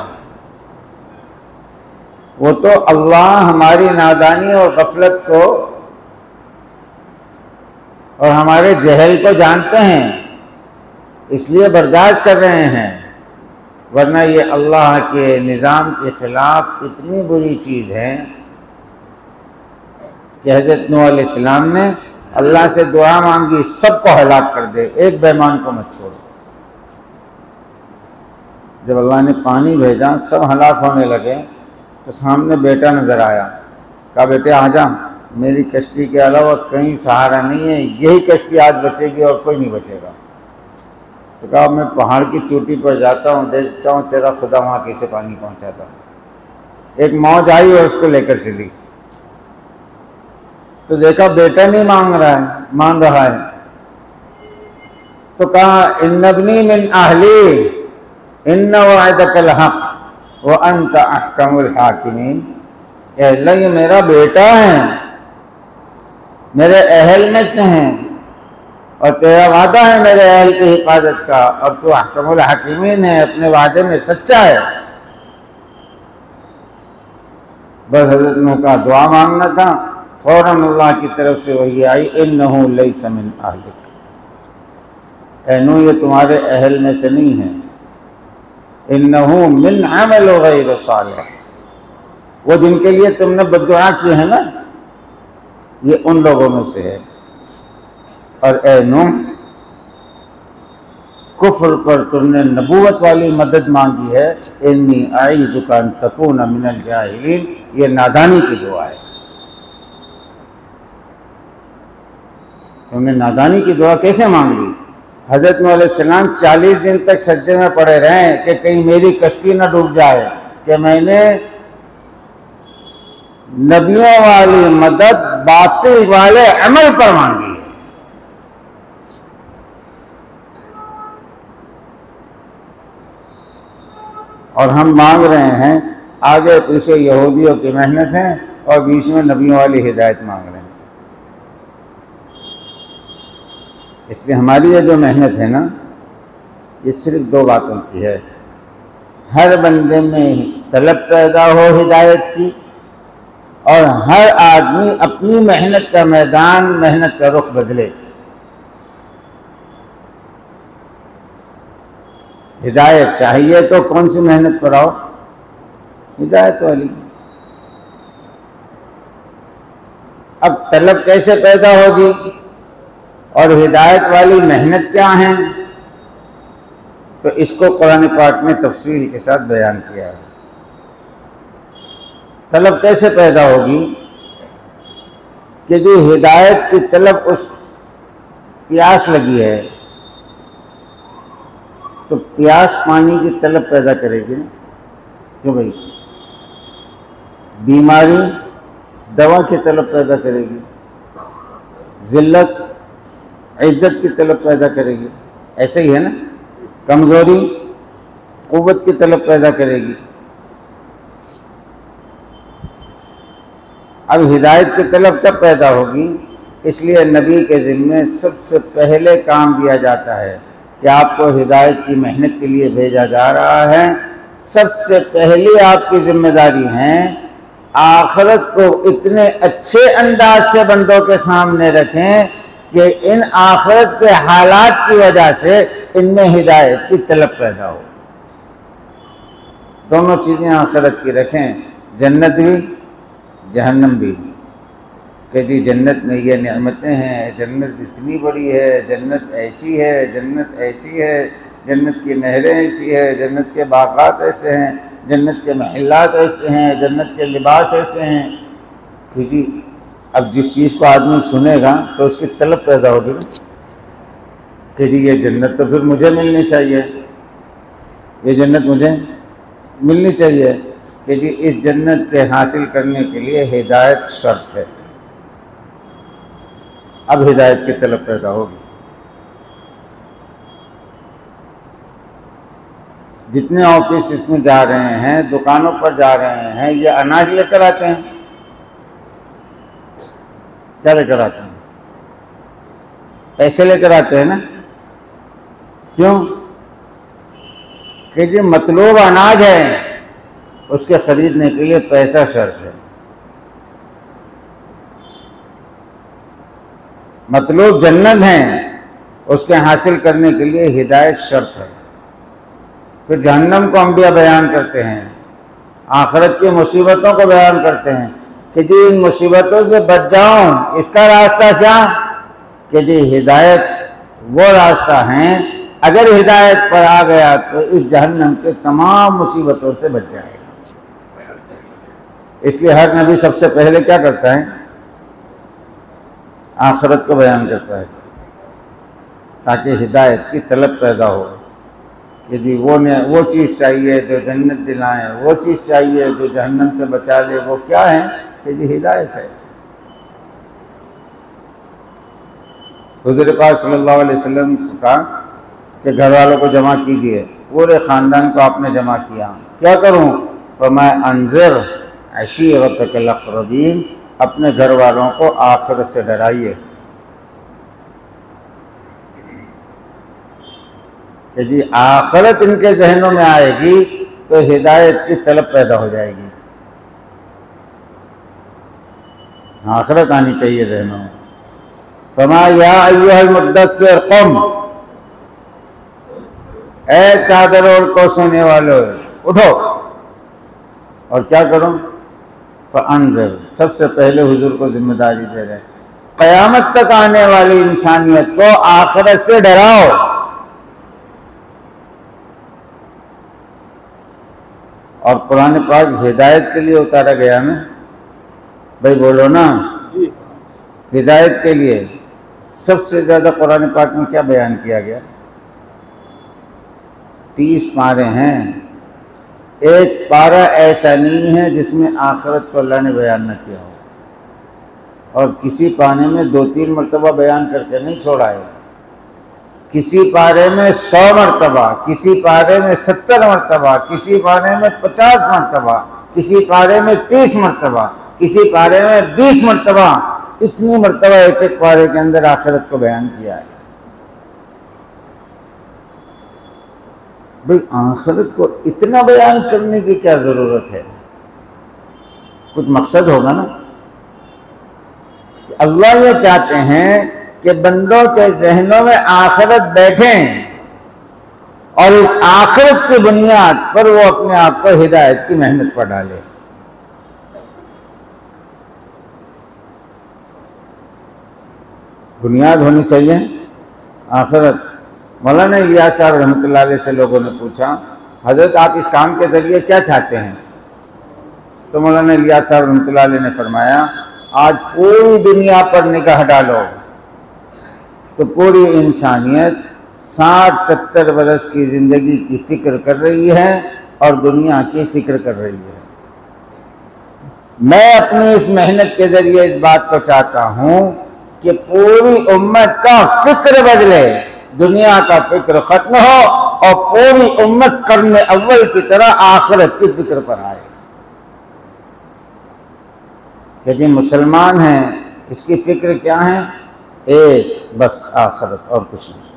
वो तो अल्लाह हमारी नादानी और गफलत को और हमारे जहल को जानते हैं, इसलिए बर्दाश्त कर रहे हैं, वरना ये अल्लाह के निज़ाम के ख़िलाफ़ इतनी बुरी चीज़ है कि हज़रत नूह अलैहिस्सलाम ने अल्लाह से दुआ मांगी, सबको हलाक कर दे, एक बेईमान को मत छोड़। जब अल्लाह ने पानी भेजा, सब हलाक होने लगे, तो सामने बेटा नज़र आया। कहा बेटे आजा, मेरी कश्ती के अलावा कहीं सहारा नहीं है, यही कश्ती आज बचेगी और कोई नहीं बचेगा। तो कहा मैं पहाड़ की चोटी पर जाता हूँ, देखता हूँ तेरा खुदा वहाँ कैसे पानी पहुँचाता। एक मौज आई और उसको लेकर चली। तो देखा बेटा नहीं मांग रहा है, तो कहा इन्नबनी मिन अहली इन्न वअदकल हक व अंत अहकमुल हाकिमीन। अल्लाह ये मेरा बेटा है, मेरे अहल में से हैं, और तेरा वादा है मेरे अहल की हिफाजत का, और तू अहकमुल हाकिमीन है, अपने वादे में सच्चा है। बस हज़रत नूह का दुआ मांगना था, फौरन अल्लाह की तरफ से वही आई, इन्नहु लैसा मिन अहलिक, ऐ नूह ये तुम्हारे अहल में से नहीं है, इन्नहु मिन अमल गैर सालिह, वो जिनके लिए तुमने बद्दुआ की है ना, ये उन लोगों में से है। और ऐ नूह कुफ्र पर तुमने नबूवत वाली मदद मांगी है, इन्नी अईज़ुका अन तकूना मिनल जाहिलीन, ये नादानी की दुआ है। तुमने नादानी की दुआ कैसे मांग ली? हज़रत नूह अलैहिस्सलाम 40 दिन तक सज्जे में पड़े रहे कि कहीं मेरी कश्ती न डूब जाए, कि मैंने नबियों वाली मदद बातिल वाले अमल पर मांगी है। और हम मांग रहे हैं, आगे पीछे यहूदियों की मेहनत है और बीच में नबियों वाली हिदायत मांग रहे हैं। इसलिए हमारी ये जो मेहनत है ना, ये सिर्फ 2 बातों की है। हर बंदे में तलब पैदा हो हिदायत की, और हर आदमी अपनी मेहनत का मैदान, मेहनत का रुख बदले। हिदायत चाहिए तो कौन सी मेहनत पर आओ? हिदायत वाली। अब तलब कैसे पैदा होगी और हिदायत वाली मेहनत क्या है, तो इसको कुरान पाक में तफसील के साथ बयान किया है। तलब कैसे पैदा होगी कि जो हिदायत की तलब, उस प्यास लगी है, तो प्यास पानी की तलब पैदा करेगी ना, क्यों भाई? बीमारी दवा की तलब पैदा करेगी, जिल्लत इज्जत की तलब पैदा करेगी, ऐसे ही है ना। कमज़ोरी क़ुव्वत की तलब पैदा करेगी। अब हिदायत की तलब कब पैदा होगी? इसलिए नबी के ज़िम्मे सबसे पहले काम दिया जाता है कि आपको हिदायत की मेहनत के लिए भेजा जा रहा है। सबसे पहले आपकी जिम्मेदारी है आखिरत को इतने अच्छे अंदाज से बंदों के सामने रखें कि इन आखिरत के हालात की वजह से इनमें हिदायत की तलब पैदा हो। दोनों चीज़ें आखिरत की रखें, जन्नत भी जहन्नम भी, कि जी जन्नत में ये नेमतें हैं, जन्नत इतनी बड़ी है, जन्नत ऐसी है, जन्नत ऐसी है, जन्नत की नहरें ऐसी है, जन्नत के बागात ऐसे हैं, जन्नत के महल्लात ऐसे हैं, जन्नत के लिबास ऐसे हैं। क्योंकि अब जिस चीज़ को आदमी सुनेगा तो उसकी तलब पैदा होगी ना, कि जी ये जन्नत तो फिर मुझे मिलनी चाहिए, ये जन्नत मुझे मिलनी चाहिए, कि जी इस जन्नत के हासिल करने के लिए हिदायत शर्त है। अब हिदायत की तलब पैदा होगी। जितने ऑफिस इसमें जा रहे हैं, दुकानों पर जा रहे हैं, ये अनाज लेकर आते हैं। क्या लेकर आते हैं? पैसे लेकर आते हैं ना। क्यों? कि जो मतलूब अनाज है उसके खरीदने के लिए पैसा शर्त है। मतलूब जन्नत है, उसके हासिल करने के लिए हिदायत शर्त है। फिर जहन्नम को अंबिया बयान करते हैं, आखिरत की मुसीबतों को बयान करते हैं कि जी इन मुसीबतों से बच जाऊं, इसका रास्ता क्या? कि जी हिदायत वो रास्ता है, अगर हिदायत पर आ गया तो इस जहन्नम के तमाम मुसीबतों से बच जाएगा। इसलिए हर नबी सबसे पहले क्या करता है? आखिरत को बयान करता है, ताकि हिदायत की तलब पैदा हो कि जी वो चीज़ चाहिए जो जन्नत दिलाए, वो चीज़ चाहिए जो जहन्नम से बचा ले। वो क्या है? कि जी हिदायत है। हुज़ूर पाक सल्लल्लाहु अलैहि वसल्लम का कि घर वालों को जमा कीजिए। पूरे ख़ानदान को आपने जमा किया। क्या करूं? फरमाया अंज़िर अशीरतकल अक़रबीन, अपने घर वालों को आखिरत से डराइए कि जी आखिरत इनके जहनों में आएगी तो हिदायत की तलब पैदा हो जाएगी। आखिरत आनी चाहिए जहनों में। फरमाया या अय्युहल मुद्दस्सिर क़ुम, ए चादर और को सोने वालों उठो। और क्या करूं? फ़अंज़िर, सबसे पहले हुजूर को जिम्मेदारी दे रहे, क़यामत तक आने वाली इंसानियत को आखिरत से डराओ। और कुरान पाक हिदायत के लिए उतारा गया ना भाई, बोलो ना जी। हिदायत के लिए सबसे ज़्यादा कुरान पाक में क्या बयान किया गया? 30 पारे हैं। एक पारा ऐसा नहीं है जिसमें आखिरत को अल्लाह ने बयान न किया हो। और किसी पारे में 2-3 मरतबा बयान करके नहीं छोड़ा है। किसी पारे में 100 मरतबा, किसी पारे में 70 मरतबा, किसी पारे में 50 मरतबा, किसी पारे में 30 मरतबा, किसी पारे में 20 मरतबा, इतनी मरतबा एक एक पारे के अंदर आखिरत को बयान किया है। भाई आखिरत को इतना बयान करने की क्या जरूरत है? कुछ मकसद होगा ना। अल्लाह ये चाहते हैं कि बंदों के जहनों में आखिरत बैठे और इस आखिरत की बुनियाद पर वो अपने आप को हिदायत की मेहनत पर डाले। बुनियाद होनी चाहिए आखिरत। मौलाना इलियास साहब रहमतुल्लाह अलैह से लोगों ने पूछा, हजरत आप इस काम के जरिए क्या चाहते हैं? तो मौलाना इलियास साहब रहमतुल्लाह अलैह ने फरमाया, आज पूरी दुनिया पर निगाह डालो तो पूरी इंसानियत 60-70 बरस की ज़िंदगी की फ़िक्र कर रही है और दुनिया की फ़िक्र कर रही है। मैं अपनी इस मेहनत के ज़रिए इस बात को चाहता हूँ कि पूरी उम्मत का फ़िक्र बदले, दुनिया का फ़िक्र ख़त्म हो और पूरी उम्मत करने अव्वल की तरह आखिरत की फ़िक्र पर आए। कि जी मुसलमान हैं, इसकी फ़िक्र क्या है? एक बस आखिरत और कुछ नहीं।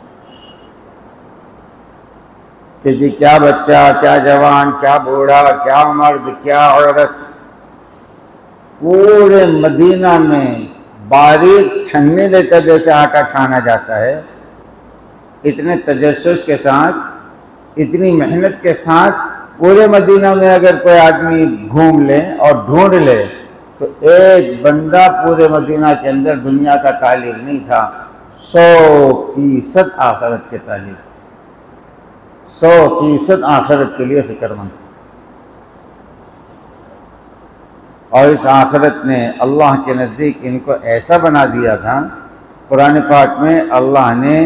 कि जी क्या बच्चा, क्या जवान, क्या बूढ़ा, क्या मर्द, क्या औरत, पूरे मदीना में बारीक छन्नी लेकर जैसे आटा छाना जाता है, इतने तजस्सुस के साथ, इतनी मेहनत के साथ पूरे मदीना में अगर कोई आदमी घूम ले और ढूंढ ले तो एक बंदा पूरे मदीना के अंदर दुनिया का तालिब नहीं था। 100% आखिरत के तालिब, 100% आखिरत के लिए फिक्रमंद। और इस आखिरत ने अल्लाह के नज़दीक इनको ऐसा बना दिया था। कुरान पाक में अल्लाह ने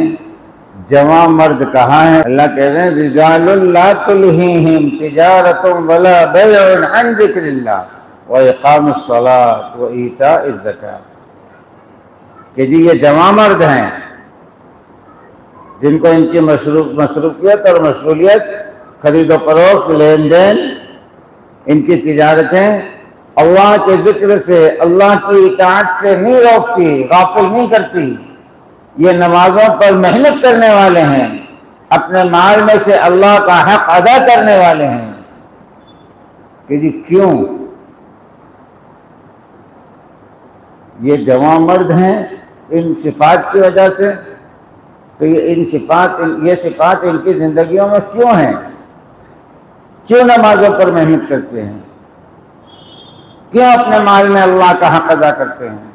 जवा मर्द कहा है। अल्लाह कह रहे हैं, रिजालुन ला तुल्हीहिम तिजारतुन वला बैउन अन ज़िक्रिल्लाह व इक़ामुस सलात व ईताइज़ ज़कात। कि जी ये जवा मर्द हैं जिनको इनकी मसरूफियत और मशगूलियत, खरीदो फरोख्त, लेन देन, इनकी तिजारतें अल्लाह के जिक्र से, अल्लाह की इताअत से नहीं रोकती, गाफिल नहीं करती। ये नमाजों पर मेहनत करने वाले हैं, अपने माल में से अल्लाह का हक अदा करने वाले हैं। कि जी क्यों? ये जवां मर्द हैं इन सिफात की वजह से। तो ये सिफात इनकी जिंदगियों में क्यों हैं? क्यों नमाजों पर मेहनत करते हैं? क्यों अपने माल में अल्लाह का हक अदा करते हैं?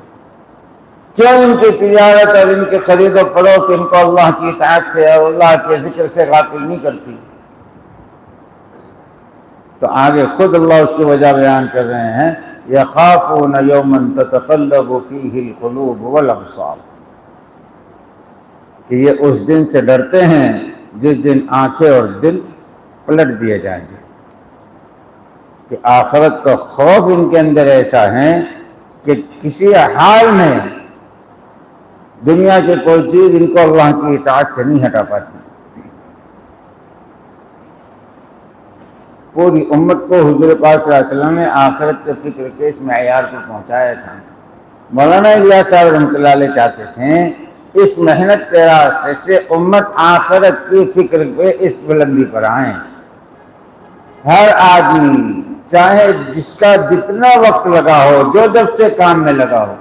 क्यों इनकी तिजारत और इनके खरीद और फरोख्त इनको अल्लाह की इताअत से और अल्लाह के जिक्र से गाफिल नहीं करती? तो आगे खुद अल्लाह उसकी वजह बयान कर रहे हैं, यख़ाफ़ून यौमन ततक़ल्लबु फ़ीहिल क़ुलूब वल अब्सार। कि ये उस दिन से डरते हैं जिस दिन आंखें और दिल पलट दिए जाएंगे। कि आखिरत का खौफ इनके अंदर ऐसा है कि किसी हाल में दुनिया की कोई चीज़ इनको अल्लाह की इताअत से नहीं हटा पाती। पूरी उम्मत को हुज़ूर पाक सल्लल्लाहु अलैहि वसल्लम ने आखिरत के फिक्र के इस मेयार पर पहुँचाया था। मौलाना इलियास साहब रहमतुल्लाह अलैह चाहते थे इस मेहनत के रास्ते से उम्मत आखिरत की फिक्र पे इस बुलंदी पर आए। हर आदमी चाहे जिसका जितना वक्त लगा हो, जो जब से काम में लगा हो,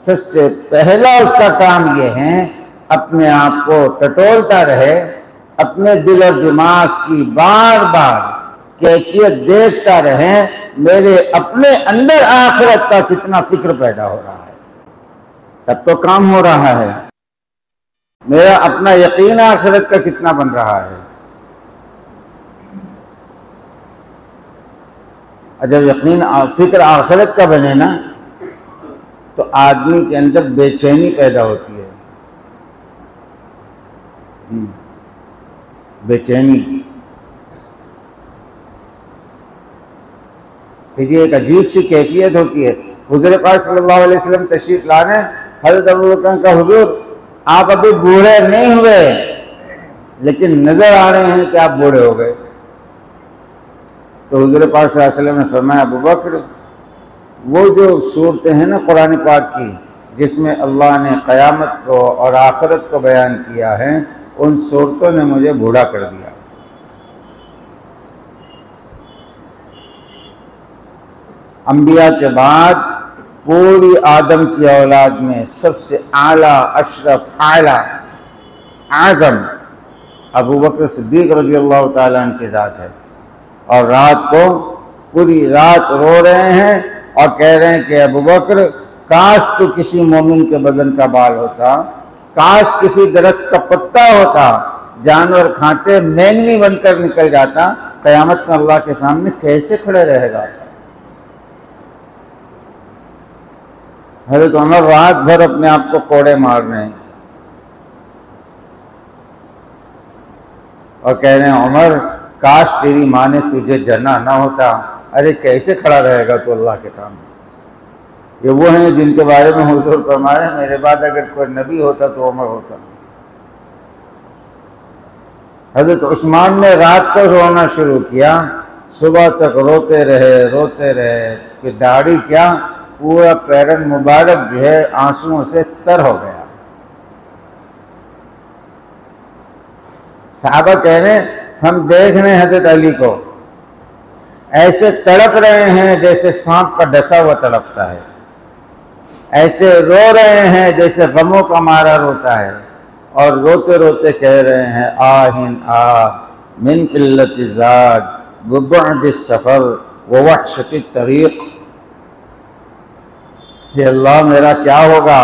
सबसे पहला उसका काम यह है अपने आप को टटोलता रहे, अपने दिल और दिमाग की बार बार कैफियत देखता रहे, मेरे अपने अंदर आखिरत का कितना फिक्र पैदा हो रहा है, तब तो काम हो रहा है। मेरा अपना यकीन आखिरत का कितना बन रहा है। जब यकीन फिक्र आखिरत का बने ना, तो आदमी के अंदर बेचैनी पैदा होती है। बेचैनी ये एक अजीब सी कैफियत होती है। हुज़ूर पाक सल्लल्लाहु अलैहि वसल्लम तशरीफ लाने, हज़रत अबू बकर का हुज़ूर आप अभी बूढ़े नहीं हुए, लेकिन नजर आ रहे हैं कि आप बूढ़े हो गए। तो हुज़ूर पाक सल्लल्लाहु अलैहि वसल्लम ने फरमाया, अबू बकर वो जो सूरतें हैं ना कुरान पाक की, जिसमें अल्लाह ने क़यामत को और आखिरत को बयान किया है, उन सूरतों ने मुझे बूढ़ा कर दिया। अंबिया के बाद पूरी आदम की औलाद में सबसे आला, अशरफ, आला, आज़म अबू बकर सिद्दीक़ रज़ियल्लाहु ताला अन्हु की ज़ात है। और रात को पूरी रात रो रहे हैं और कह रहे हैं कि अबू बकर काश तो किसी मोमिन के बदन का बाल होता, काश किसी दरख्त का पत्ता होता, जानवर खाते मेंगनी बनकर निकल जाता, क़यामत में अल्लाह के सामने कैसे खड़े रहेगा। हज़रत उमर रात भर अपने आप को कोड़े मार रहे हैं और कह रहे हैं, उमर काश तेरी माँ ने तुझे जना ना होता। अरे कैसे खड़ा रहेगा तू अल्लाह के सामने। ये वो हैं जिनके बारे में हुज़ूर फरमा रहे हैं, मेरे बाद अगर कोई नबी होता तो उमर होता। हज़रत उस्मान ने रात को रोना शुरू किया, सुबह तक रोते रहे कि दाढ़ी क्या पूरा पैरन मुबारक जो है आंसुओं से तर हो गया। साहबा कह रहे हैं, हम देख रहे हैं हज़रत अली को ऐसे तड़प रहे हैं जैसे सांप का डसा हुआ तड़पता है, ऐसे रो रहे हैं जैसे गमों का मारा रोता है, और रोते रोते कह रहे हैं, आहिन आ मिन क़िल्लति ज़ाद व बु'दि सफ़र व वहशति तरीक़। हे अल्लाह मेरा क्या होगा,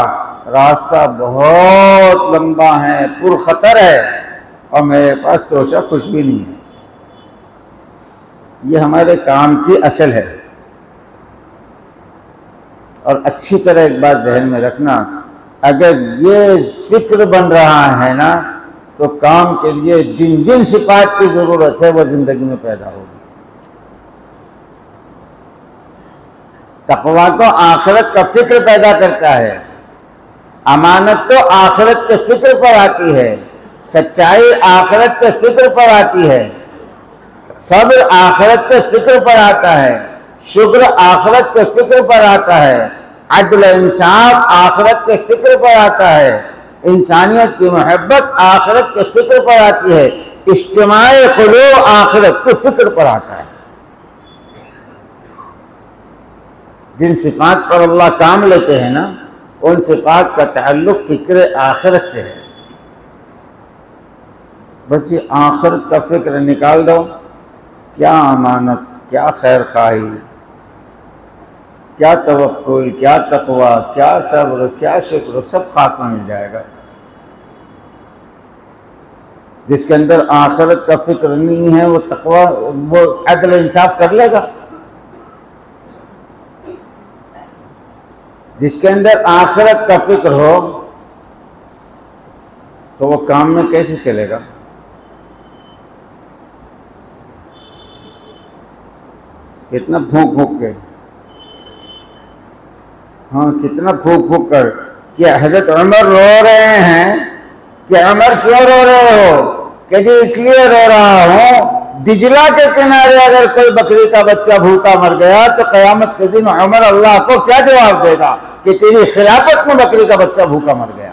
रास्ता बहुत लंबा है, पुरखतर है, और मेरे पास तोशा कुछ भी नहीं है। ये हमारे काम की असल है। और अच्छी तरह एक बात जहन में रखना, अगर ये फिक्र बन रहा है ना, तो काम के लिए जिन जिन सिफात की ज़रूरत है वो ज़िंदगी में पैदा होगी। तक़वा तो आखिरत का फिक्र पैदा करता है, अमानत तो आखिरत के फिक्र पर आती है, सच्चाई आखिरत के फिक्र पर आती है, सब्र आखिरत के फिक्र पर आता है, शुक्र आखिरत के फिक्र पर आता है, अदल इंसाफ आखिरत के फिक्र पर आता है, इंसानियत की मोहब्बत आखिरत के फिक्र पर आती है, इज्तिमाई क़ुलूब आखिरत के फिक्र पर आता है। जिन सिफात पर अल्लाह काम लेते हैं ना, उन सिफात का ताल्लुक फिक्र आखिरत से है। बस ये आखिरत का फिक्र निकाल दो, क्या अमानत, क्या खैर खाही, क्या तवक्कुल, क्या तक़वा, क्या सब्र, क्या शुक्र, सब खाक में मिल जाएगा। जिसके अंदर आखिरत का फिक्र नहीं है वो तक़वा, वो अदल इंसाफ कर लेगा। जिसके अंदर आखिरत का फिक्र हो तो वो काम में कैसे चलेगा। कितना फूंक फूंक के, हाँ कितना फूंक फूंक कर कि हजरत उमर रो रहे हैं कि उमर क्यों रो रहे हो, कि जी इसलिए रो रहा हूं, दिजला के किनारे अगर कोई बकरी का बच्चा भूखा मर गया तो कयामत के दिन उमर अल्लाह को क्या जवाब देगा कि तेरी खिलाफत में बकरी का बच्चा भूखा मर गया।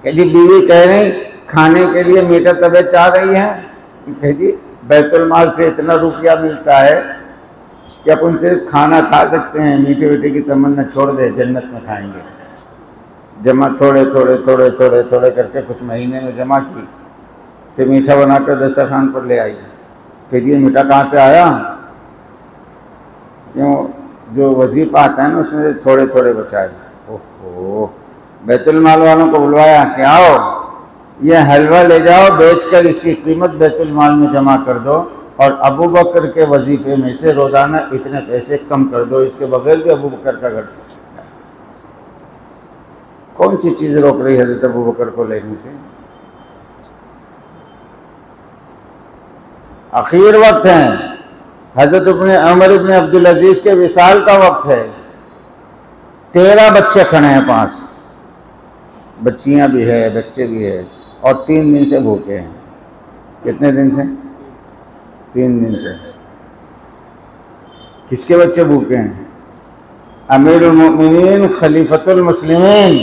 कि जी बीवी कह रही खाने के लिए मीठा तबे चाह रही है, कह जी बैतुल माल से इतना रुपया मिलता है कि आप उनसे खाना खा सकते हैं, मीठे मीठे की तमन्ना छोड़ दे, जन्नत में खाएंगे। जमा थोड़े थोड़े थोड़े थोड़े थोड़े करके कुछ महीने में जमा की, फिर मीठा बनाकर दस्तरखान पर ले आई। फिर ये मीठा कहाँ से आया, क्यों जो वजीफा आता है ना उसमें से थोड़े थोड़े बचाए। ओहो, बैतुल माल वालों को बुलवाया कि आओ ये हलवा ले जाओ, बेचकर इसकी कीमत बैतुल माल में जमा कर दो और अबू बकर के वजीफे में से रोजाना इतने पैसे कम कर दो, इसके बगैर भी अबू बकर का घर चल सकता है। कौन सी चीज़ रोक रही है हज़रत अबू बकर को लेने से? आखिर वक्त है, हज़रत उमर इब्न अब्दुल अजीज़ के विसाल का वक्त है। 13 बच्चे खड़े हैं पास, बच्चियां भी है बच्चे भी है, और 3 दिन से भूखे हैं। कितने दिन से? 3 दिन से। किसके बच्चे भूखे हैं? अमीरुल मोमिनीन खलीफतुल मुस्लिमीन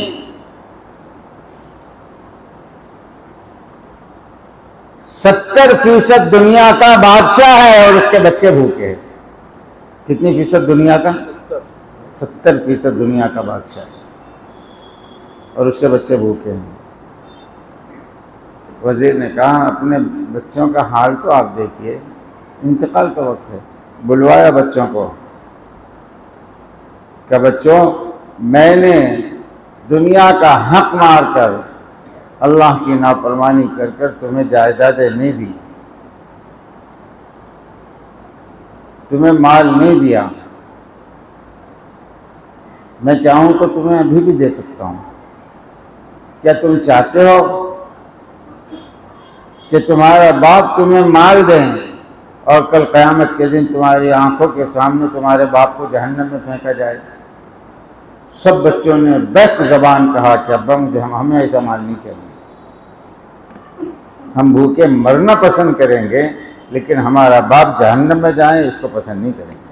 70% दुनिया का बादशाह है और उसके बच्चे भूखे हैं। कितनी फीसद दुनिया का? 70% दुनिया का बादशाह है और उसके बच्चे भूखे हैं। वजीर ने कहा अपने बच्चों का हाल तो आप देखिए, इंतकाल का वक्त है। बुलवाया बच्चों को, कि बच्चों मैंने दुनिया का हक मारकर अल्लाह की नाफरमानी कर कर तुम्हें जायदादें नहीं दी, तुम्हें माल नहीं दिया, मैं चाहूँ तो तुम्हें अभी भी दे सकता हूँ। क्या तुम चाहते हो कि तुम्हारा बाप तुम्हें माल दें और कल क़यामत के दिन तुम्हारी आंखों के सामने तुम्हारे बाप को जहन्नम में फेंका जाए? सब बच्चों ने बेक ज़बान कहा कि अब्बा मुझे हमें ऐसा माल नहीं चाहिए, हम भूखे मरना पसंद करेंगे लेकिन हमारा बाप जहन्नम में जाए इसको पसंद नहीं करेंगे।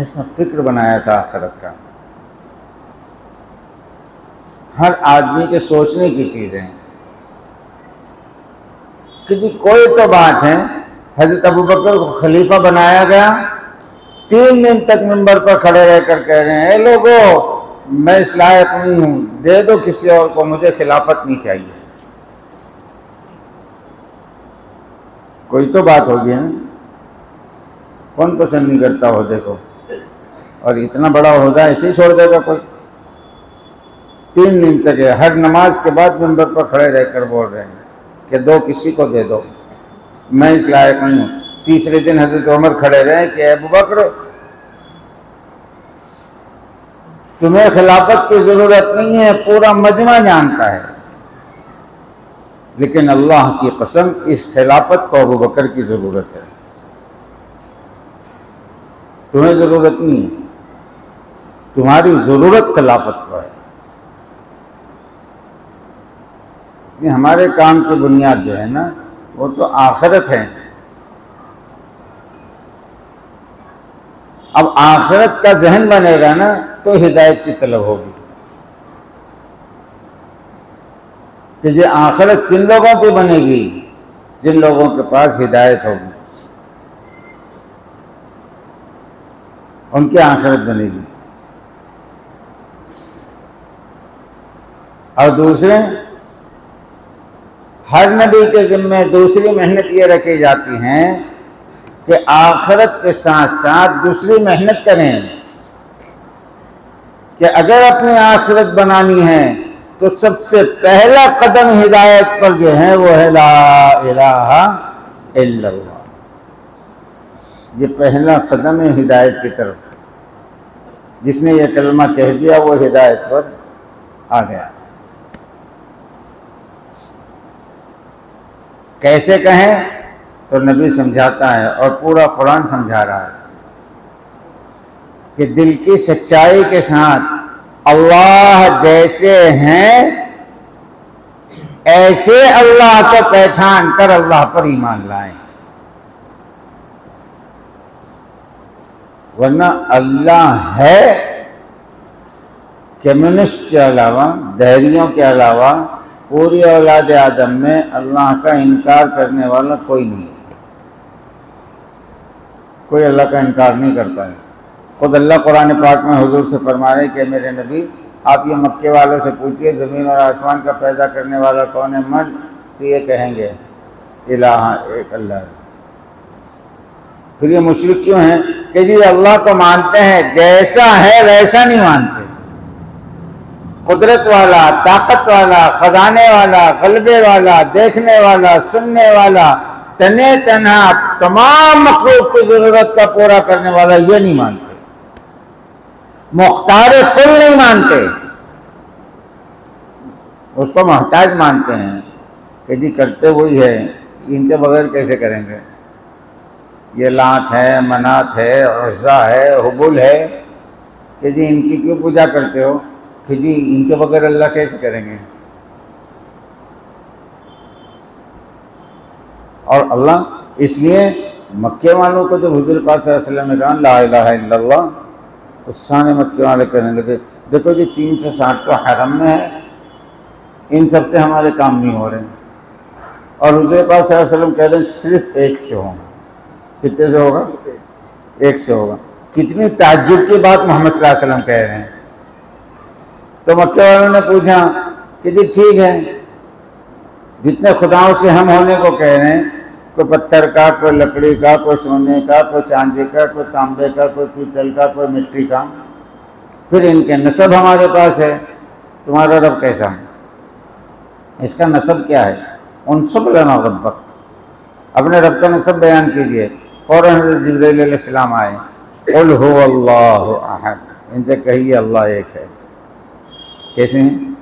ऐसा फिक्र बनाया था आखिरत का। हर आदमी के सोचने की चीज़ें, क्योंकि कोई तो बात है। हज़रत अबू बकर को खलीफा बनाया गया, 3 दिन तक मिंबर पर खड़े रहकर कह रहे हैं, लोगों मैं इस लायक नहीं हूँ, दे दो किसी और को, मुझे खिलाफत नहीं चाहिए। कोई तो बात होगी ना, कौन पसंद नहीं करता ओहदे को, और इतना बड़ा ओहदा ऐसे ही छोड़ देगा कोई? 3 दिन तक है, हर नमाज के बाद मिंबर पर खड़े रहकर बोल रहे हैं कि दो किसी को दे दो, मैं इस लायक नहीं हूँ। तीसरे दिन हज़रत उमर खड़े रहे कि अबू बकर तुम्हें खिलाफत की ज़रूरत नहीं है, पूरा मजमा जानता है, लेकिन अल्लाह की कसम इस खिलाफत को अबू बकर की ज़रूरत है, तुम्हें ज़रूरत नहीं है, तुम्हारी ज़रूरत खिलाफत को है। इसलिए हमारे काम की बुनियाद जो है ना वो तो आखिरत है। अब आखिरत का जहन बनेगा ना तो हिदायत की तलब होगी कि ये आखिरत किन लोगों की बनेगी? जिन लोगों के पास हिदायत होगी उनकी आखिरत बनेगी। और दूसरे, हर नबी के ज़िम्मे दूसरी मेहनत ये रखी जाती हैं कि आखिरत के साथ साथ दूसरी मेहनत करें कि अगर अपनी आखिरत बनानी है तो सबसे पहला कदम हिदायत पर जो है वो है ला इलाहा इल्लल्लाह। ये पहला कदम है हिदायत की तरफ। जिसने ये कलमा कह दिया वो हिदायत पर आ गया। कैसे कहें? तो नबी समझाता है और पूरा कुरान समझा रहा है कि दिल की सच्चाई के साथ अल्लाह जैसे हैं ऐसे अल्लाह को पहचान कर अल्लाह पर ईमान लाएं, वरना अल्लाह है कम्युनिस्ट के अलावा, दहरियों के अलावा पूरी औलाद आदम में अल्लाह का इनकार करने वाला कोई नहीं है। कोई अल्लाह का इनकार नहीं करता है। खुद अल्लाह कुरान पाक में हुजूर से फरमा रहे कि मेरे नबी आप ये मक्के वालों से पूछिए ज़मीन और आसमान का पैदा करने वाला कौन है? मन, तो ये कहेंगे इलाहा, एक अल्लाह है। फिर ये मुशरिक क्यों हैं कि जी अल्लाह को मानते हैं, जैसा है वैसा नहीं मानते। कुदरत वाला, ताकत वाला, खजाने वाला, गलबे वाला, देखने वाला, सुनने वाला, तने तन्हा तमाम मखलूक की जरूरत का पूरा करने वाला, ये नहीं मानते। मुख्तार कुल नहीं मानते, उसको मोहताज मानते हैं कि जी करते वही है, इनके बगैर कैसे करेंगे? ये लात है, मनात है, उज़्ज़ा है, हुबुल है, कि जी इनकी क्यों पूजा करते हो? कि जी इनके बगैर अल्लाह कैसे करेंगे? और अल्लाह इसलिए मक्के वालों को जब हुजूर पाक सल्लल्लाहु अलैहि वसल्लम ने कहा ला इलाहा इल्लल्लाह, तो सारे मक्के वाले कहने लगे देखो जी 360 तो हरम में है, इन सब से हमारे काम नहीं हो रहे। और हुजूर पाक सल्लल्लाहु अलैहि वसल्लम कह रहे हैं सिर्फ एक से होगा। कितने से होगा? एक से होगा। कितनी ताज्जुब की बात मोहम्मद सल्लल्लाहु अलैहि वसल्लम कह रहे हैं। तो मक्के वालों ने पूछा कि जी ठीक है, जितने खुदाओं से हम होने को कह रहे हैं, कोई पत्थर का, कोई लकड़ी का, कोई सोने का, कोई चांदी का, कोई तांबे का, कोई पीतल का, कोई मिट्टी का, फिर इनके नसब हमारे पास है, तुम्हारा रब कैसा है? इसका नसब क्या है? उनसब लना रब्बक, अपने रब का नसब बयान कीजिए। फ़ौरन हज़रत जिब्रील अलैहिस्सलाम आए, क़ुल हुवल्लाहु अहद, इनसे कहिए अल्लाह एक है। कैसे हैं?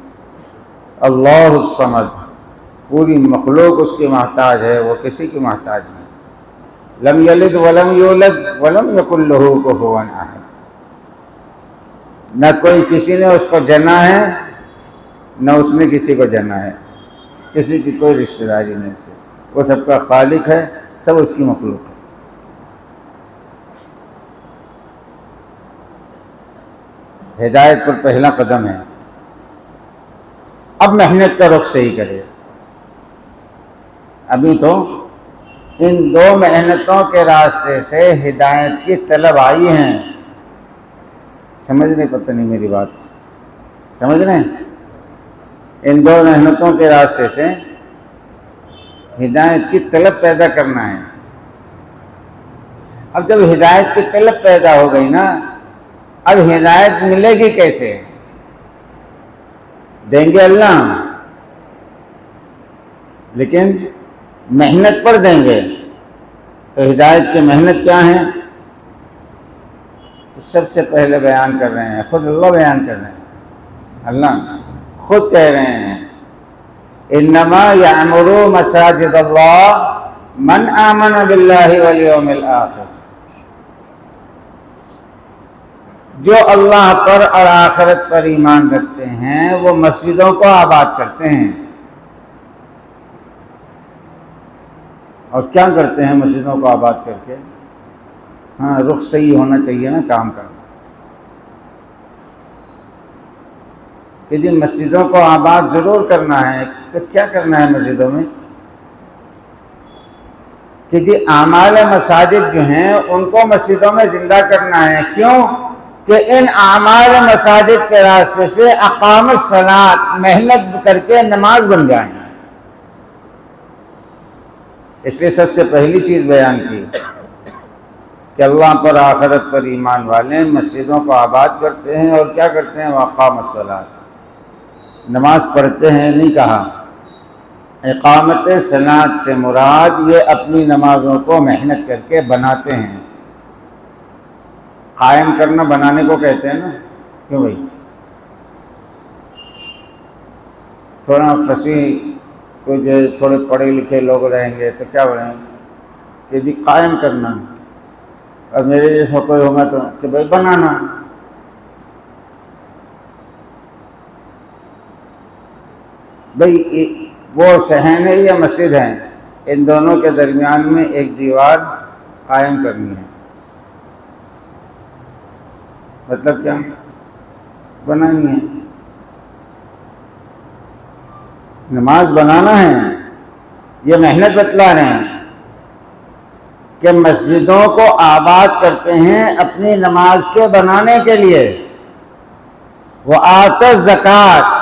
अल्लाहु समद, पूरी मखलूक उसकी मोहताज है, वो किसी की मोहताज नहीं। लम यलिद वलम यूलद वलम यकुल लहू कुफुवन अहद, न कोई किसी ने उसको जना है, न उसने किसी को जना है, किसी की कोई रिश्तेदारी नहीं से। वो सबका खालिक है, सब उसकी मखलूक है। हिदायत पर पहला कदम है। अब मेहनत का रुख सही करें। अभी तो इन दो मेहनतों के रास्ते से हिदायत की तलब आई है। समझ नहीं, पता नहीं मेरी बात समझ रहे हैं? इन दो मेहनतों के रास्ते से हिदायत की तलब पैदा करना है। अब जब हिदायत की तलब पैदा हो गई ना, अब हिदायत मिलेगी कैसे? देंगे अल्लाह, लेकिन मेहनत पर देंगे। तो हिदायत की मेहनत क्या है? तो सबसे पहले बयान कर रहे हैं, खुद अल्लाह बयान कर रहे हैं। अल्लाह खुद कह रहे हैं इन्नमा यअमुरु मसाजिद अल्लाह मन आमन बिल्लाहि वल यौमिल आखिर, जो अल्लाह पर और आखिरत पर ईमान रखते हैं वो मस्जिदों को आबाद करते हैं। और क्या करते हैं मस्जिदों को आबाद करके? हाँ, रुख सही होना चाहिए ना काम का, कि जी मस्जिदों को आबाद ज़रूर करना है। तो क्या करना है मस्जिदों में? कि जी आमाल मसाजिद जो हैं उनको मस्जिदों में ज़िंदा करना है। क्यों? कि इन आमाल मसाजिद के रास्ते से अकामत सलात, मेहनत करके नमाज बन जाए। इसलिए सबसे पहली चीज़ बयान की कि अल्लाह पर आखिरत पर ईमान वाले मस्जिदों को आबाद करते हैं और क्या करते हैं? अकामत सलात, नमाज पढ़ते हैं नहीं कहा। इकामत सलात से मुराद ये अपनी नमाजों को मेहनत करके बनाते हैं। कायम करना बनाने को कहते हैं ना, क्यों भाई? थोड़ा फसी कोई जो थोड़े पढ़े लिखे लोग रहेंगे तो क्या बोलेंगे कि जी कायम करना, और मेरे जैसा कोई होगा तो कि भाई बनाना। भाई वो सहन है या मस्जिद है, इन दोनों के दरमियान में एक दीवार कायम करनी है। मतलब क्या, बनानी है, नमाज बनाना है। ये मेहनत बतला रहे हैं कि मस्जिदों को आबाद करते हैं अपनी नमाज के बनाने के लिए। वो आतस ज़कात,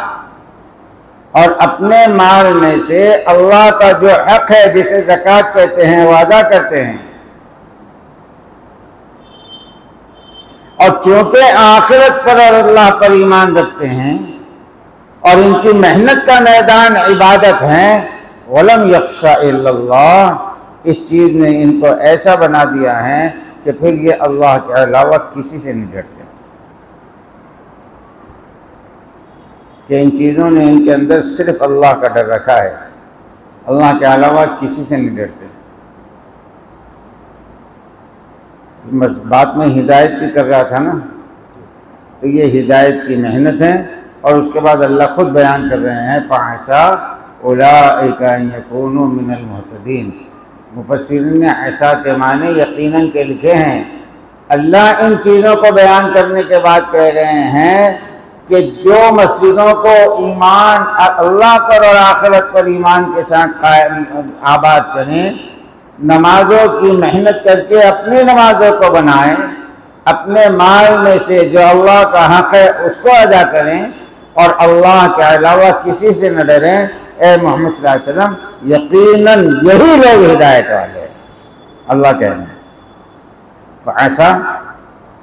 और अपने माल में से अल्लाह का जो हक है जिसे ज़कात कहते हैं वो अदा करते हैं। और चूंकि आखिरत पर और अल्लाह पर ईमान रखते हैं और इनकी मेहनत का मैदान इबादत है, वलम यख्शा इल्लल्लाह, इस चीज़ ने इनको ऐसा बना दिया है कि फिर ये अल्लाह के अलावा किसी से नहीं डरते, कि इन चीज़ों ने इनके अंदर सिर्फ अल्लाह का डर रखा है, अल्लाह के अलावा किसी से नहीं डरते। बस बात में हिदायत भी कर रहा था ना, तो ये हिदायत की मेहनत है। और उसके बाद अल्लाह खुद बयान कर रहे हैं फ़असा उलाइका अन यकूनू मिनल मुहतदीन। मुफस्सिरीन ने ऐसा के माने यकीनन के लिखे हैं। अल्लाह इन चीज़ों को बयान करने के बाद कह रहे हैं कि जो मस्जिदों को ईमान अल्लाह पर और आखिरत पर ईमान के साथ कायम आबाद करें, नमाजों की मेहनत करके अपनी नमाजों को बनाएं, अपने माल में से जो अल्लाह का हक है उसको अदा करें, और अल्लाह के अलावा किसी से न डरें। ए मोहम्मद सल्लल्लाहु अलैहि वसल्लम, यकीनन यही लोग हिदायत वाले हैं। अल्लाह कह रहे हैं फ़असा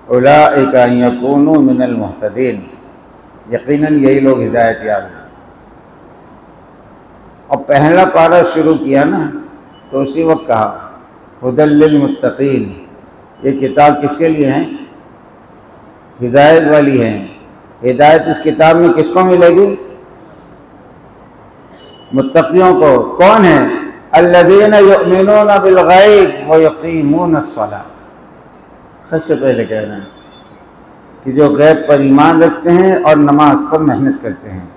उलाइका अन यकूनू मिनल मुहतदीन, यकीनन यही लोग हिदायत याद हैं। और पहला पारा शुरू किया ना, तो उसी वक्त कहा हुदल लिल मुत्तकीन, ये किताब किसके लिए है, हिदायत वाली है। हिदायत इस किताब में किसको मिलेगी, मुत्तकियों को। कौन है, अल्लज़ीना युमिनूना बिल गैब व यक़ीमूना अस्सलाह। सबसे पहले कह रहे हैं कि जो गैब पर ईमान रखते हैं और नमाज पर मेहनत करते हैं।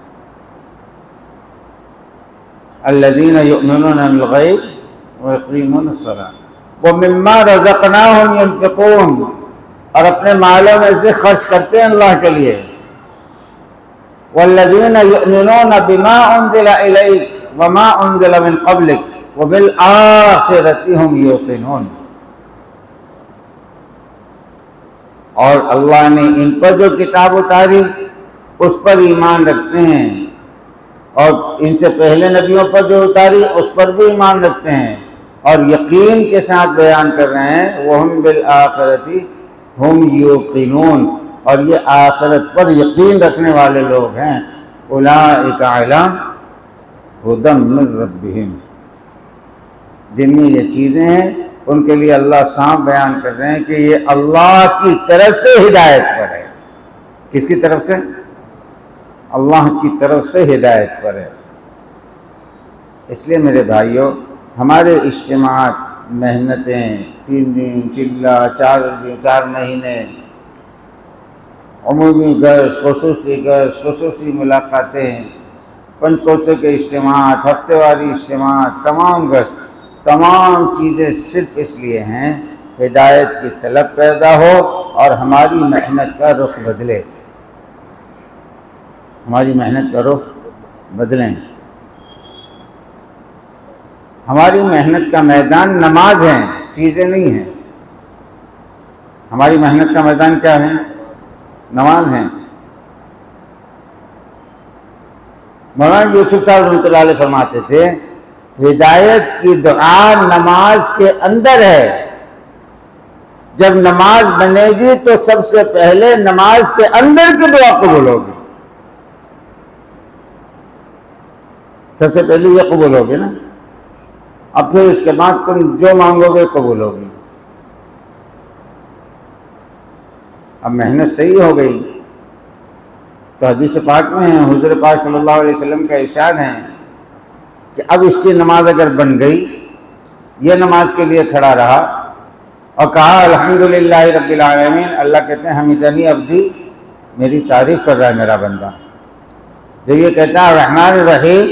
अल्लज़ीना युमिनूना बिल गैब व यक़ीमूना अस्सलाह व मिम्मा रज़क़नाहुम युनफ़िक़ून, और अपने मालों में से खर्च करते हैं अल्लाह के लिए। वल्लज़ीना युमिनूना बिमा उन्ज़िला इलैक व मा उन्ज़िला मिन क़ब्लिक व बिल आखिरति हुम यूक़िनून, और अल्लाह ने इन पर जो किताब उतारी उस पर ईमान रखते हैं, और इनसे पहले नबियों पर जो उतारी उस पर भी ईमान रखते हैं, और यकीन के साथ बयान कर रहे हैं वहुम बिल आखिरति हुम यूक़िनून, और ये आखिरत पर यकीन रखने वाले लोग हैं। उलाइका अला हुदम मिन रब्बिहिम, जिनमें ये चीज़ें हैं उनके लिए अल्लाह साफ बयान कर रहे हैं कि ये अल्लाह की तरफ से हिदायत पर है। किसकी तरफ से, अल्लाह की तरफ से हिदायत पर है। इसलिए मेरे भाइयों, हमारे इज्तिमात, मेहनतें, 3 दिन चिल्ला, 4 महीने, अमूमी गर्स, खसूसी मुलाकातें, पंचकोशे के इज्तिमात, हफ्तेवारी इज्तिमात, तमाम गर्स, तमाम चीज़ें सिर्फ इसलिए हैं हिदायत की तलब पैदा हो और हमारी मेहनत का रुख बदले, हमारी मेहनत का रुख बदलें। हमारी मेहनत का मैदान नमाज है, चीज़ें नहीं हैं। हमारी मेहनत का मैदान क्या है, नमाज है। मौलाना यूसुफ साहब रहमतुल्लाह अलैह फरमाते थे, हिदायत की दुआ नमाज के अंदर है। जब नमाज बनेगी तो सबसे पहले नमाज के अंदर की दुआ कबूल होगी, सबसे पहले ये कबूल होगी ना, अब फिर इसके बाद तुम जो मांगोगे कबूल होगी। अब मेहनत सही हो गई तो हदीस पाक में है, हुज़ूर पाक सल्लल्लाहु अलैहि वसल्लम का इरशाद है कि अब इसकी नमाज अगर बन गई, ये नमाज के लिए खड़ा रहा और कहा अल्हम्दुलिल्लाह रब्बिल आलमीन, अल्लाह कहते हैं हमीदनी अब्दी, मेरी तारीफ़ कर रहा है मेरा बंदा। जब ये कहता है रहमान रहीम,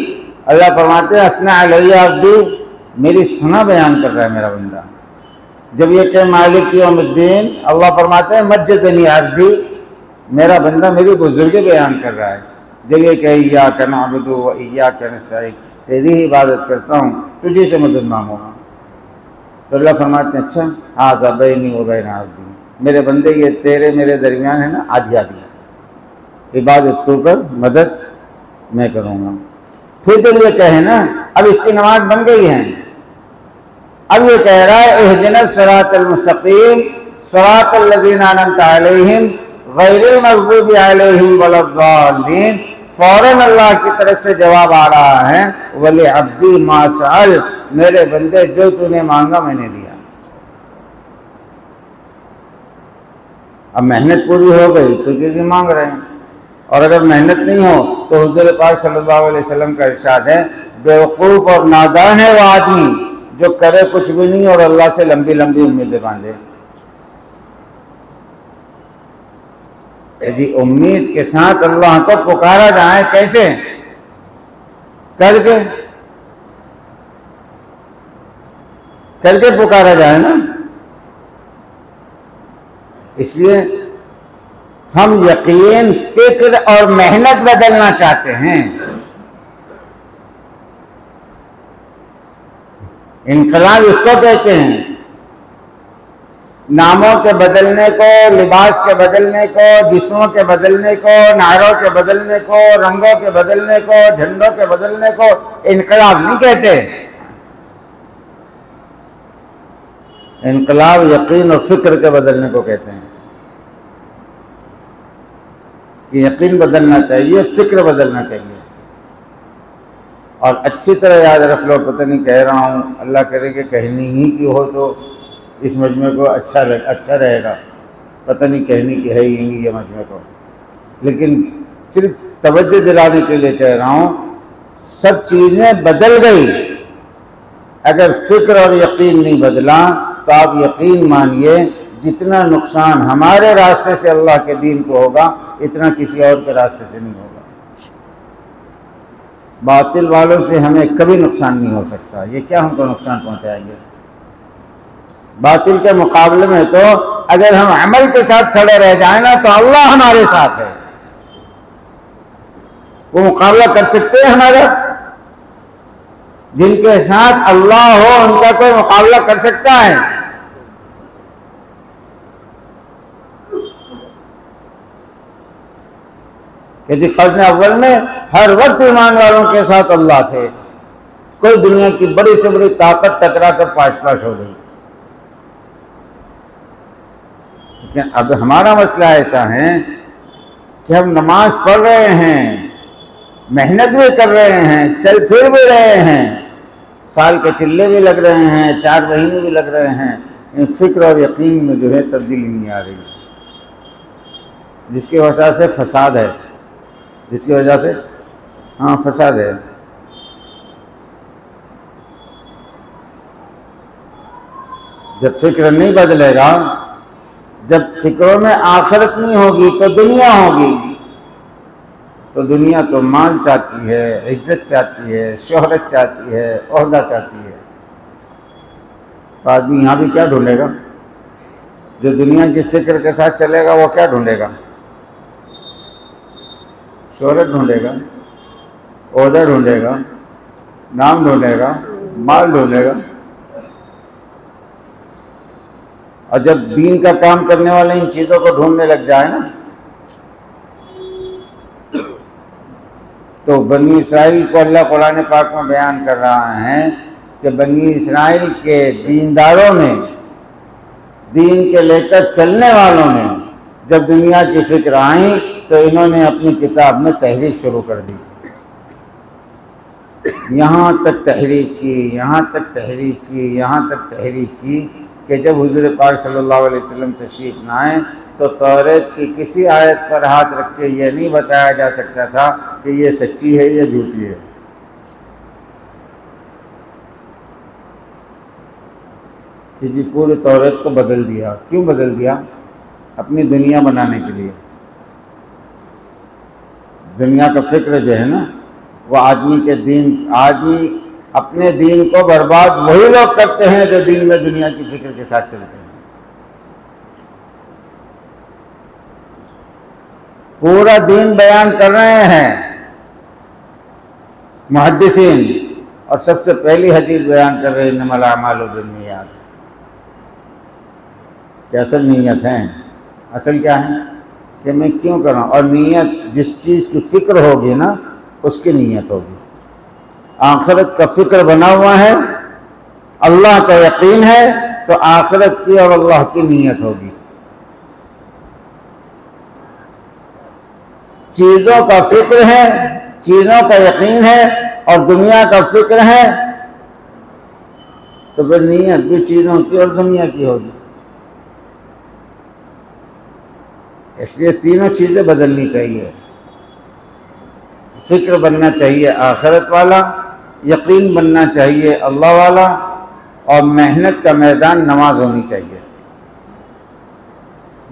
अल्लाह फरमाते हैं असना अलैया अब्दी, मेरी सना बयान कर रहा है मेरा बंदा। जब ये कहे मालिक यौमिद्दीन, अल्लाह फरमाते हैं मज्जदनी अब्दी, मेरा बंदा मेरी बुजुर्गी बयान कर रहा है। जब ये कहे इय्याका नअबुदु व इय्याका नस्तईन, तेरी ही इबादत करता हूँ, तुझे से मदद मांगूंगा, तो अल्लाह फरमाते हैं अच्छा हाज़ा बैनी व बैन अब्दी, मेरे बंदे ये तेरे मेरे दरमियान है ना आधी आधी, इबादत तू कर, मदद मैं करूँगा। फिर जब ये कहे ना अब इसकी नमाज बन गई है, अब ये कह रहा है इहदिनस सिरातल मुस्तकीम सिरातल लज़ीना अनअमता अलैहिम गैरिल मग़ज़ूबि अलैहिम वलद्दाल्लीन, फौरन अल्लाह की तरफ से जवाब आ रहा है वली अब्दी मा सअल, मेरे बंदे जो तूने मांगा मैंने दिया। अब मेहनत पूरी हो गई तो किसी मांग रहे हैं, और अगर मेहनत नहीं हो तो हुज़ूर पाक सल्लल्लाहु अलैहि वसल्लम का इरशाद है बेवकूफ़ और नादान है वो आदमी जो करे कुछ भी नहीं और अल्लाह से लंबी लंबी उम्मीदें बांधे। जी उम्मीद के साथ अल्लाह को पुकारा जाए, कैसे? करके पुकारा जाए ना। इसलिए हम यकीन, फिक्र और मेहनत बदलना चाहते हैं। इनकलाब इसको कहते हैं, नामों के बदलने को, लिबास के बदलने को, जिस्मों के बदलने को, नारों के बदलने को, रंगों के बदलने को, झंडों के बदलने को इनकलाब नहीं कहते। इनकलाब यकीन और फिक्र के बदलने को कहते हैं कि यकीन बदलना चाहिए, फिक्र बदलना चाहिए। और अच्छी तरह याद रख लो, पता नहीं कह रहा हूँ, अल्लाह करे कि कहनी ही की हो तो इस मजमे को अच्छा रहेगा, पता नहीं कहने की है ही नहीं ये मजमे को, लेकिन सिर्फ तवज्जो दिलाने के लिए कह रहा हूँ, सब चीज़ें बदल गई। अगर फिक्र और यकीन नहीं बदला तो आप यकीन मानिए जितना नुकसान हमारे रास्ते से अल्लाह के दीन को होगा इतना किसी और के रास्ते से नहीं होगा। बातिल वालों से हमें कभी नुकसान नहीं हो सकता, ये क्या हमको नुकसान पहुंचाएंगे। बातिल के मुकाबले में तो अगर हम अमल के साथ खड़े रह जाए ना तो अल्लाह हमारे साथ है, वो मुकाबला कर सकते हैं हमारा। जिनके साथ अल्लाह हो उनका कोई मुकाबला कर सकता है। यदि कर्न अव्वल में हर वक्त ईमान वालों के साथ अल्लाह थे, कोई दुनिया की बड़ी से बड़ी ताकत टकरा कर पाश पाश हो गई। लेकिन अब हमारा मसला ऐसा है कि हम नमाज पढ़ रहे हैं, मेहनत भी कर रहे हैं, चल फिर भी रहे हैं, साल के चिल्ले भी लग रहे हैं, 4 महीने भी लग रहे हैं, इन फिक्र और यकीन में जो है तब्दीली नहीं आ रही, जिसकी वजह से फसाद है, जिसकी वजह से फसाद है। जब फिक्र नहीं बदलेगा, जब फिक्रों में आखिरत नहीं होगी तो दुनिया होगी। तो दुनिया तो माल चाहती है, इज्जत चाहती है, शोहरत चाहती है, ओहदा चाहती है। तो आदमी यहाँ भी क्या ढूंढेगा? जो दुनिया की फिक्र के साथ चलेगा वो क्या ढूंढेगा? शोहरत ढूंढेगा, ओहदा ढूंढेगा, नाम ढूंढेगा, माल ढूंढेगा। और जब दीन का काम करने वाले इन चीज़ों को ढूंढने लग जाए ना, तो बनी इसराइल को अल्लाह कुरान पाक में बयान कर रहा है कि बनी इसराइल के दीनदारों ने, दीन के लेकर चलने वालों ने जब दुनिया की फिक्र आई तो इन्होंने अपनी किताब में तहरीफ शुरू कर दी। यहाँ तक तहरीफ की, यहाँ तक तहरीफ की, यहाँ तक तहरीफ की कि जब हुजूर पाक सल्लल्लाहु अलैहि वसल्लम तशरीफ न आए तो तौरात की किसी आयत पर हाथ रख के यह नहीं बताया जा सकता था कि ये सच्ची है या झूठी है। कि जी पूरे तौरात को बदल दिया। क्यों बदल दिया? अपनी दुनिया बनाने के लिए। दुनिया का फिक्र जो है ना, वो आदमी अपने दीन को बर्बाद वही लोग करते हैं जो दीन में दुनिया की फिक्र के साथ चलते हैं। पूरा दीन बयान कर रहे हैं मुहद्दिसीन, और सबसे पहली हदीस बयान कर रहे हैं इन्नमल अमालु बिन्नियात। क्या असल नीयत है? असल क्या है कि मैं क्यों कर रहा हूँ। और नीयत, जिस चीज़ की फिक्र होगी ना, उसकी नीयत होगी। आखिरत का फिक्र बना हुआ है, अल्लाह का यकीन है, तो आखिरत की और अल्लाह की नीयत होगी। चीज़ों का फिक्र है, चीज़ों का यकीन है, और दुनिया का फिक्र है, तो फिर नीयत भी चीज़ों की और दुनिया की होगी। इसलिए तीनों चीज़ें बदलनी चाहिए। फिक्र बनना चाहिए आखिरत वाला, यकीन बनना चाहिए अल्लाह वाला, और मेहनत का मैदान नमाज होनी चाहिए।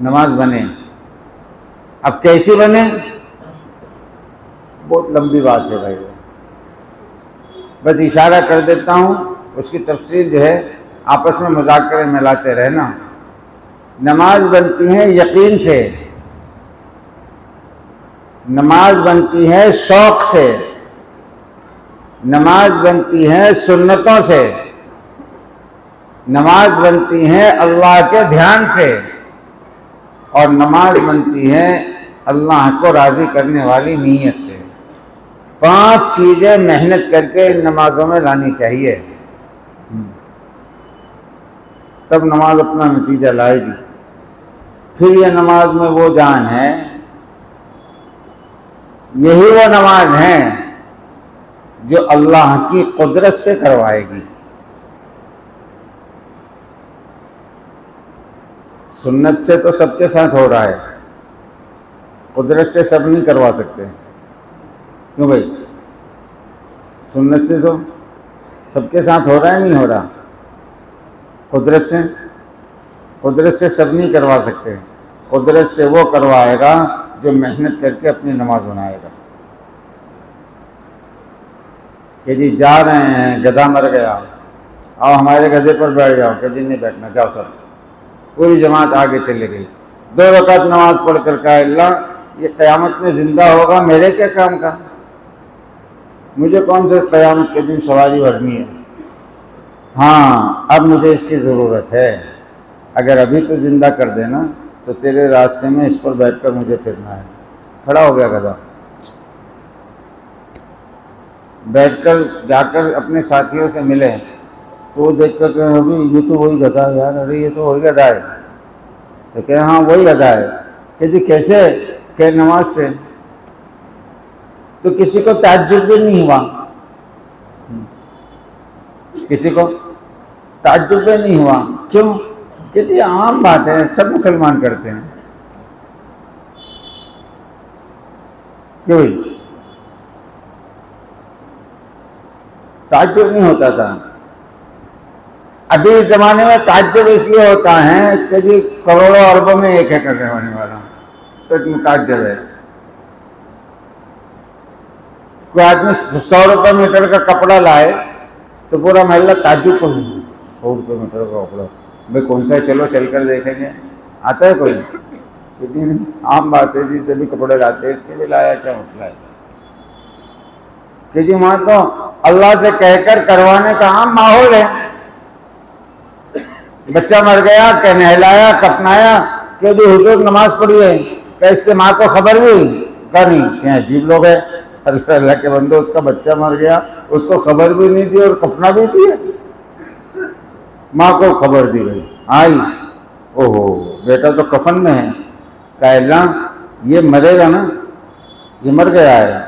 नमाज बने। अब कैसी बने? बहुत लंबी बात है भाई, बस इशारा कर देता हूँ, उसकी तफसील जो है आपस में मुज़ाकरे में लाते रहना। नमाज बनती है यकीन से, नमाज बनती है शौक़ से, नमाज बनती है सुन्नतों से, नमाज बनती है अल्लाह के ध्यान से, और नमाज बनती है अल्लाह को राज़ी करने वाली नीयत से। 5 चीज़ें मेहनत करके इन नमाजों में लानी चाहिए, तब नमाज अपना नतीजा लाएगी। फिर ये नमाज में वो जान है, यही वो नमाज है जो अल्लाह की कुदरत से करवाएगी। सुन्नत से तो सबके साथ हो रहा है, कुदरत से सब नहीं करवा सकते। क्यों भाई? सुन्नत से तो सबके साथ हो रहा है, नहीं हो रहा। कुदरत से सब नहीं करवा सकते। कुदरत से वो करवाएगा जो मेहनत करके अपनी नमाज बनाएगा। कि जी जा रहे हैं, गधा मर गया, आओ हमारे गधे पर बैठ जाओ। कि जी नहीं बैठना, जाओ सब। पूरी जमात आगे चली गई। 2 रकात नमाज पढ़ कर कहा, अल्लाह ये क़यामत में ज़िंदा होगा, मेरे क्या काम का? मुझे कौन से क़यामत के दिन सवारी भरनी है? हाँ, अब मुझे इसकी ज़रूरत है। अगर अभी तो ज़िंदा कर देना तो तेरे रास्ते में इस पर बैठकर मुझे फिरना है। खड़ा हो गया गधा। बैठकर जाकर अपने साथियों से मिले तो देख कर कहे, अभी ये तो वही गधा है यार, अरे ये तो वही गधा है। तो कहे हाँ वही गधा है। कि जी कैसे? कहे नमाज से। तो किसी को ताज्जुब भी नहीं हुआ, किसी को ताज्जुब भी नहीं हुआ। क्यों? कि जी आम बात है, सब मुसलमान करते हैं। क्यों? ताज्जुब नहीं होता था। अभी इस ज़माने में ताज्जुब इसलिए होता है कि जी करोड़ों अरबों में एक है करने वाला, तो इसमें ताज्जुब है। कोई आदमी 100 रुपये मीटर का कपड़ा लाए तो पूरा महल्ला ताज्जुब को, 100 रुपये मीटर का कपड़ा भाई कौन सा है, चलो चल कर देखेंगे। आता है कोई? कितनी आम बात है जी, सभी कपड़े लाते हैं, इसके लिए लाया, क्या मसला है? कि जी वहाँ तो अल्लाह से कहकर करवाने का आम माहौल है। बच्चा मर गया, क्या नहलाया कफनाया, क्यों जी हुजूर नमाज पढ़ी है? क्या इसके माँ को खबर हुई? क्या नहीं? क्या अजीब लोग है, अल्लाह के बंदे, उसका बच्चा मर गया, उसको खबर भी नहीं दी और कफना भी दी है। माँ को खबर दी गई, आई, ओहो बेटा तो कफन में है। कहला ये मरेगा ना, ये मर गया है,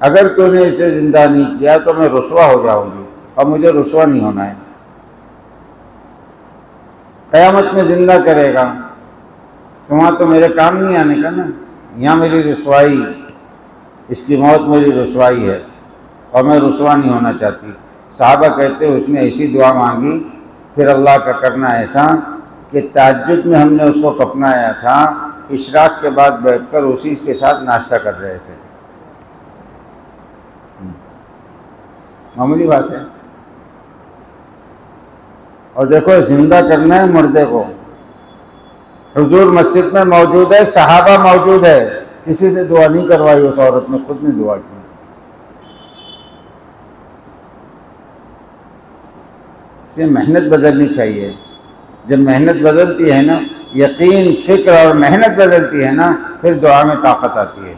अगर तूने इसे जिंदा नहीं किया तो मैं रुसवा हो जाऊंगी, और मुझे रुसवा नहीं होना है। क़यामत में जिंदा करेगा तो वहाँ तो मेरे काम नहीं आने का ना, यहाँ मेरी रुसवाई, इसकी मौत मेरी रुसवाई है, और मैं रुसवा नहीं होना चाहती। साहबा कहते उसने ऐसी दुआ मांगी फिर अल्लाह का करना ऐसा कि तहज्जुद में हमने उसको कफनाया था, इशराक के बाद बैठकर उसी के साथ नाश्ता कर रहे थे। मामूली बात है। और देखो जिंदा करना है मुर्दे को। हुजूर मस्जिद में मौजूद है, सहाबा मौजूद है, किसी से दुआ नहीं करवाई उस औरत ने, खुद ने दुआ की। इसलिए मेहनत बदलनी चाहिए। जब मेहनत बदलती है ना, यकीन, फिक्र और मेहनत बदलती है ना, फिर दुआ में ताकत आती है।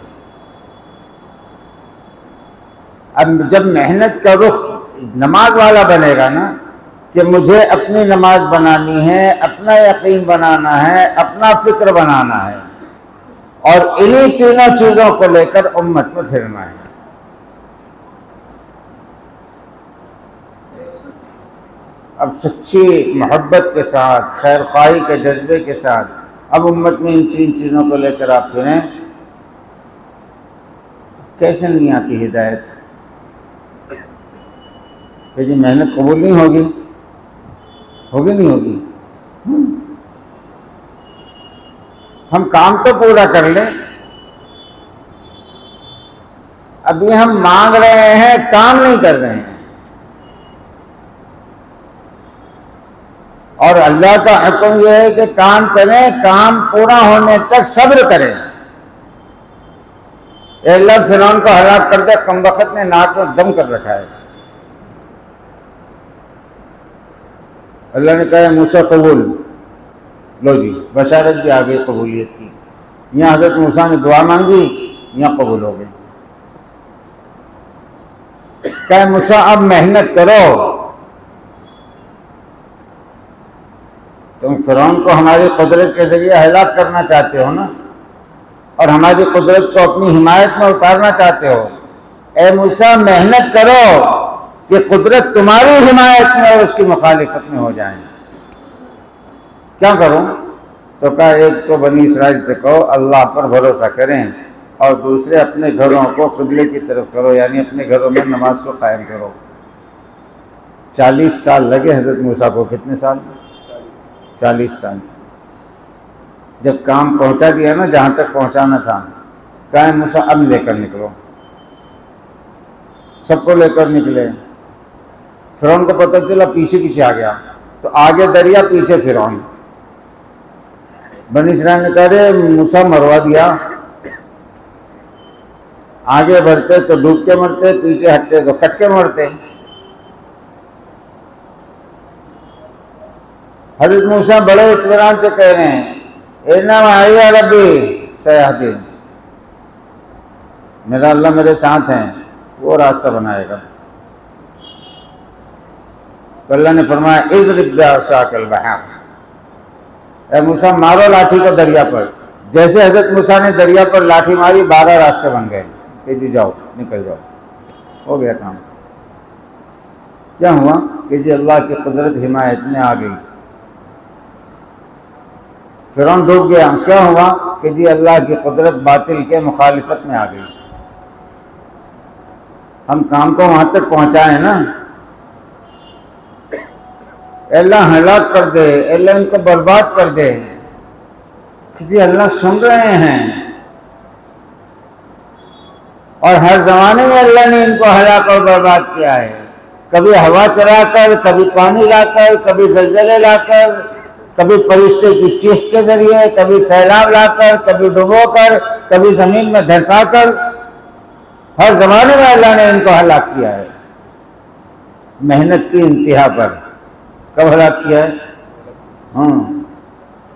अब जब मेहनत का रुख नमाज वाला बनेगा ना, कि मुझे अपनी नमाज बनानी है, अपना यकीन बनाना है, अपना फिक्र बनाना है, और इन्हीं तीनों चीज़ों को लेकर उम्मत में फिरना है। अब सच्ची मोहब्बत के साथ, खैर ख्वाही के जज्बे के साथ अब उम्मत में इन तीन चीज़ों को लेकर आप फिरें। कैसे नहीं आती हिदायत? कि जी मेहनत कबूल नहीं होगी, होगी नहीं होगी। हम काम तो पूरा कर लें। अभी हम मांग रहे हैं, काम नहीं कर रहे हैं। और अल्लाह का हुक्म यह है कि काम करें, काम पूरा होने तक सब्र करें। अल्लाह फिरौन को हलाक कर दे, कमबख्त ने नाक में दम कर रखा है। अल्लाह ने कहा मूसा कबूल, लो जी बशारत भी आ गई कबूलियत की। यहाँ हज़रत मूसा ने दुआ मांगी, यहाँ कबूल हो गई। कहा मूसा अब मेहनत करो, तुम फिरौन को हमारी कुदरत के जरिए हलाक करना चाहते हो ना, और हमारी कुदरत को अपनी हिमायत में उतारना चाहते हो। ए मूसा मेहनत करो कि कुदरत तुम्हारी हिमायत में और उसकी मुखालिफत में हो जाए। क्या करूं? तो कहा एक तो बनी इसराइल से कहो अल्लाह पर भरोसा करें, और दूसरे अपने घरों को क़िबले की तरफ करो, यानी अपने घरों में नमाज को कायम करो। 40 साल लगे हज़रत मूसा को। कितने साल? 40 साल। जब काम पहुंचा दिया ना जहां तक पहुंचाना था, कहा मूसा अब लेकर निकलो। सबको लेकर निकले। फिरौन को पता चला, पीछे पीछे आ गया, तो आगे दरिया, पीछे फिरौन। बनी इस्राइल ने कहा रे मूसा मरवा दिया, आगे बढ़ते तो डूब के मरते, पीछे हटते तो कट के मरते। हज़रत मूसा बड़े इत्मीनान से कह रहे हैं, इन्ना माइया रब्बी सयाहदीन, मेरा अल्लाह मेरे साथ हैं, वो रास्ता बनाएगा। तो अल्लाह ने फरमाया इज़रिब बिअसाकल बहर, ए मूसा मारो लाठी को दरिया पर। जैसे हज़रत मूसा ने दरिया पर लाठी मारी, 12 रास्ते बन गए कि जी जाओ, निकल जाओ, हो गया काम। क्या हुआ कि जी अल्लाह की कुदरत हिमायत में आ गई। फिरौन डूब गया। क्या हुआ कि जी अल्लाह की कुदरत बातिल के मुखालिफत में आ गई। हम काम को वहां तक पहुंचाए ना, अल्लाह हलाक कर दे, अल्लाह इनको बर्बाद कर दे, कि जी अल्लाह सुन रहे हैं, और हर जमाने में अल्लाह ने इनको हलाक और बर्बाद किया है। कभी हवा चलाकर, कभी पानी लाकर, कभी ज़लज़ले लाकर, कभी फरिश्ते की चीख के जरिए, कभी सैलाब लाकर, कभी डुबोकर, कभी जमीन में धंसाकर, हर जमाने में अल्लाह ने इनको हलाक किया है। मेहनत की इंतहा पर। कब हलाक किया है? हाँ,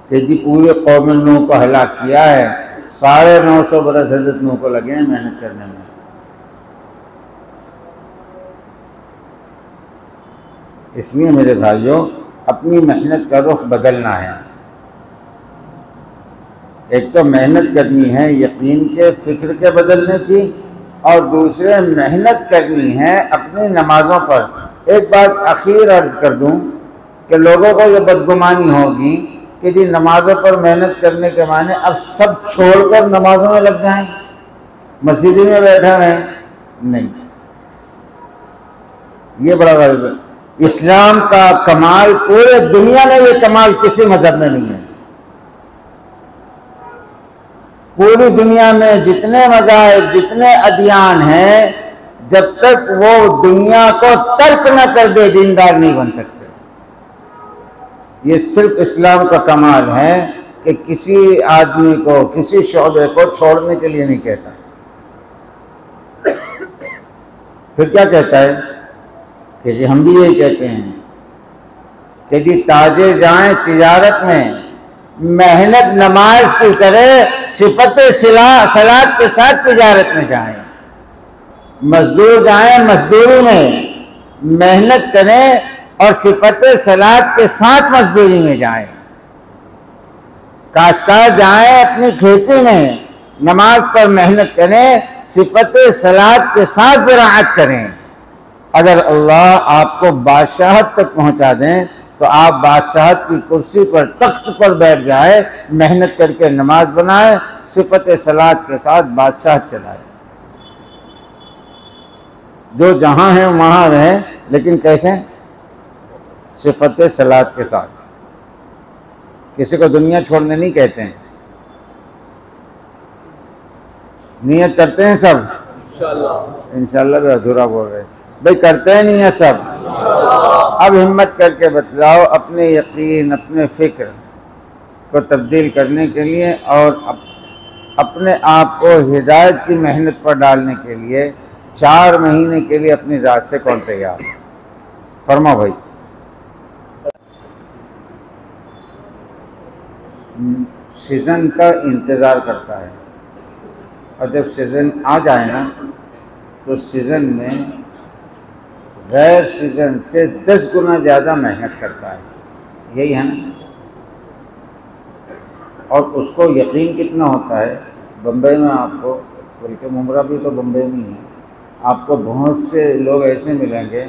कि जी पूरे कौम नूह को हलाक किया है। 950 बरस हज़रत नूह को लगे हैं मेहनत करने में। इसलिए मेरे भाइयों, अपनी मेहनत का रुख बदलना है। एक तो मेहनत करनी है यकीन के, फिक्र के बदलने की, और दूसरे मेहनत करनी है अपनी नमाजों पर। एक बात आखिर अर्ज कर दूं कि लोगों को ये बदगुमानी होगी कि जी नमाजों पर मेहनत करने के माने अब सब छोड़कर नमाजों में लग जाएं, मस्जिद में बैठा रहें। नहीं, ये बड़ा गलत है। इस्लाम का कमाल पूरे दुनिया में, ये कमाल किसी मजहब में नहीं है। पूरी दुनिया में जितने मज़ाहिब, जितने अदियान हैं, जब तक वो दुनिया को तर्क न कर दे, दीनदार नहीं बन सकते। ये सिर्फ इस्लाम का कमाल है कि किसी आदमी को, किसी शोबे को छोड़ने के लिए नहीं कहता। फिर क्या कहता है कि जी हम भी यही कहते हैं कि जी ताजे जाएं तिजारत में, मेहनत नमाज की करे, सिफत सलात के साथ तिजारत में जाएं। मजदूर जाएं मजदूरी में, मेहनत करें और सिफत सलात के साथ मजदूरी में जाएं। काश्तकार जाएं अपनी खेती में, नमाज पर मेहनत करें, सिफत सलात के साथ ज़राअत करें। अगर अल्लाह आपको बादशाहत तक पहुंचा दें तो आप बादशाहत की कुर्सी पर, तख्त पर बैठ जाए, मेहनत करके नमाज बनाए, सिफत सलात के साथ बादशाहत चलाए। जो जहां है वहां रहे, लेकिन कैसे? सिफत सलात के साथ। किसी को दुनिया छोड़ने नहीं कहते हैं। नियत करते हैं सब इंशाल्लाह भी अधूरा बोल रहे भाई, करते हैं नहीं है सब। अब हिम्मत करके बतलाओ अपने यकीन, अपने फिक्र को तब्दील करने के लिए और अपने आप को हिदायत की मेहनत पर डालने के लिए 4 महीने के लिए अपनी ज़ात से कौन तैयार? फरमा भाई। सीज़न का इंतज़ार करता है, और जब सीज़न आ जाए ना तो सीज़न में गैर सीज़न से 10 गुना ज़्यादा मेहनत करता है। यही है ना। और उसको यकीन कितना होता है, बम्बई में आपको, बल्कि मुमरा भी तो बम्बई में ही है, आपको बहुत से लोग ऐसे मिलेंगे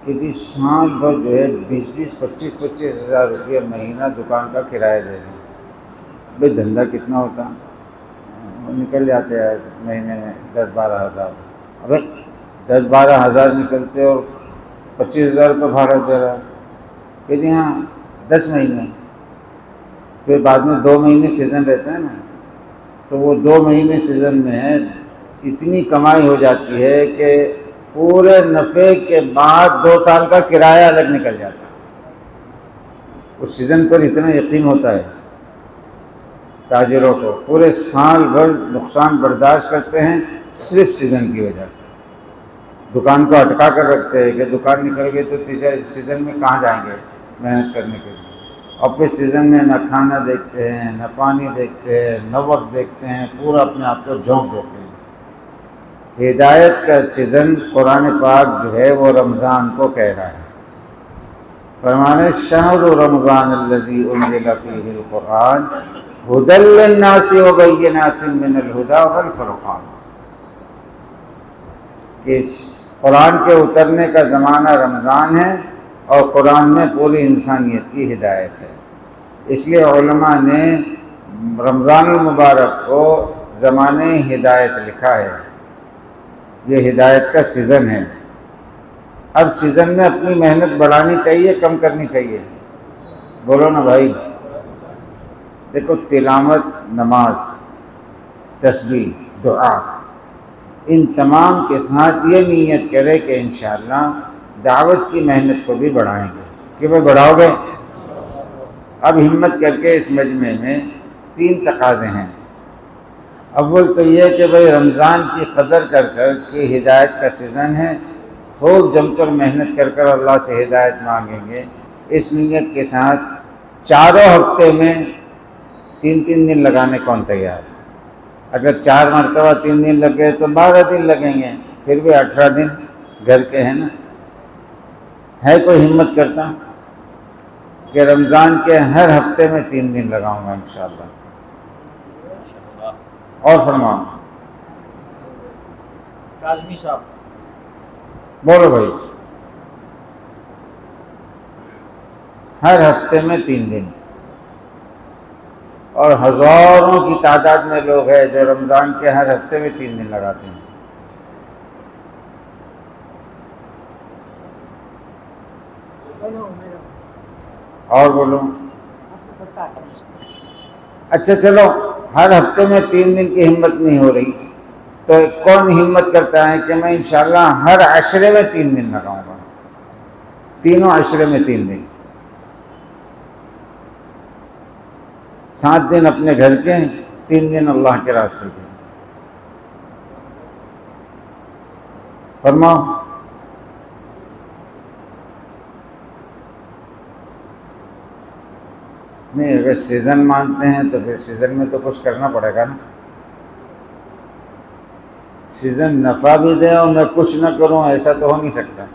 कि भी साल भर जो है 20-20, 25-25 हज़ार रुपये महीना दुकान का किराया दे रहे हैं। भाई धंधा कितना होता, वो निकल जाते हैं महीने में 10-12 हज़ार। अबे 10-12 हज़ार निकलते और 25 हज़ार रुपये भाड़ा दे रहा है कि जी हाँ 10 महीने। फिर बाद में 2 महीने सीज़न रहता है ना, तो वो 2 महीने सीज़न में है, इतनी कमाई हो जाती है कि पूरे नफ़े के बाद 2 साल का किराया अलग निकल जाता है। उस सीज़न पर इतना यकीन होता है ताजिरों को, पूरे साल भर नुकसान बर्दाश्त करते हैं सिर्फ सीज़न की वजह से। दुकान को अटका कर रखते हैं कि दुकान निकल गई तो सीज़न में कहाँ जाएंगे मेहनत करने के लिए। और फिर सीज़न में न खाना देखते हैं, न पानी देखते हैं, न वक्त देखते हैं, पूरा अपने आप को झोंक देते हैं। हिदायत का सीज़न कुरान पाक जो है वो रमज़ान को कह रहा है। फरमाने शहरु रमज़ान अल्लज़ी उन्ज़िला फ़ीहिल क़ुरआन हुदल लिन्नासि व बय्यिनातिन मिनल हुदा वल फ़ुरक़ान। इस कुरान के उतरने का ज़माना रमज़ान है और कुरान में पूरी इंसानियत की हिदायत है। इसलिए उलमा ने रमज़ानुल मुबारक को ज़माने हिदायत लिखा है। ये हिदायत का सीज़न है। अब सीज़न में अपनी मेहनत बढ़ानी चाहिए, कम करनी चाहिए? बोलो ना भाई। देखो, तिलावत, नमाज, तस्बीह, दुआ, इन तमाम के साथ ये नीयत करे कि इंशाअल्लाह दावत की मेहनत को भी बढ़ाएंगे। कि भाई बढ़ाओगे? अब हिम्मत करके इस मजमे में 3 तकाज़े हैं। अव्वल तो ये कि भाई रमज़ान की कदर कर कर कि हिदायत का सीज़न है, खूब जमकर मेहनत कर कर अल्लाह से हिदायत मांगेंगे। इस नीयत के साथ चारों हफ्ते में 3-3 दिन लगाने कौन तैयार? अगर 4 मरतबा 3 दिन लग गए तो 12 दिन लगेंगे, फिर भी 18 दिन घर के हैं ना। है कोई हिम्मत करता कि रमज़ान के हर हफ्ते में 3 दिन लगाऊंगा इंशाअल्लाह? और फरमाओ
काज़मी साहब,
बोलो भाई। हर हफ्ते में 3 दिन, और हज़ारों की तादाद में लोग हैं जो रमज़ान के हर हफ्ते में 3 दिन लगाते हैं। और बोलो। अच्छा चलो, हर हफ्ते में 3 दिन की हिम्मत नहीं हो रही, तो कौन हिम्मत करता है कि मैं इंशाल्लाह हर अशरे में 3 दिन लगाऊंगा, तीनों अशरे में 3 दिन, 7 दिन अपने घर के, 3 दिन अल्लाह के रास्ते के। फरमाओ। नहीं, अगर सीज़न मानते हैं तो फिर सीज़न में तो कुछ करना पड़ेगा ना। सीज़न नफ़ा भी दे और मैं कुछ ना करूं, ऐसा तो हो नहीं सकता।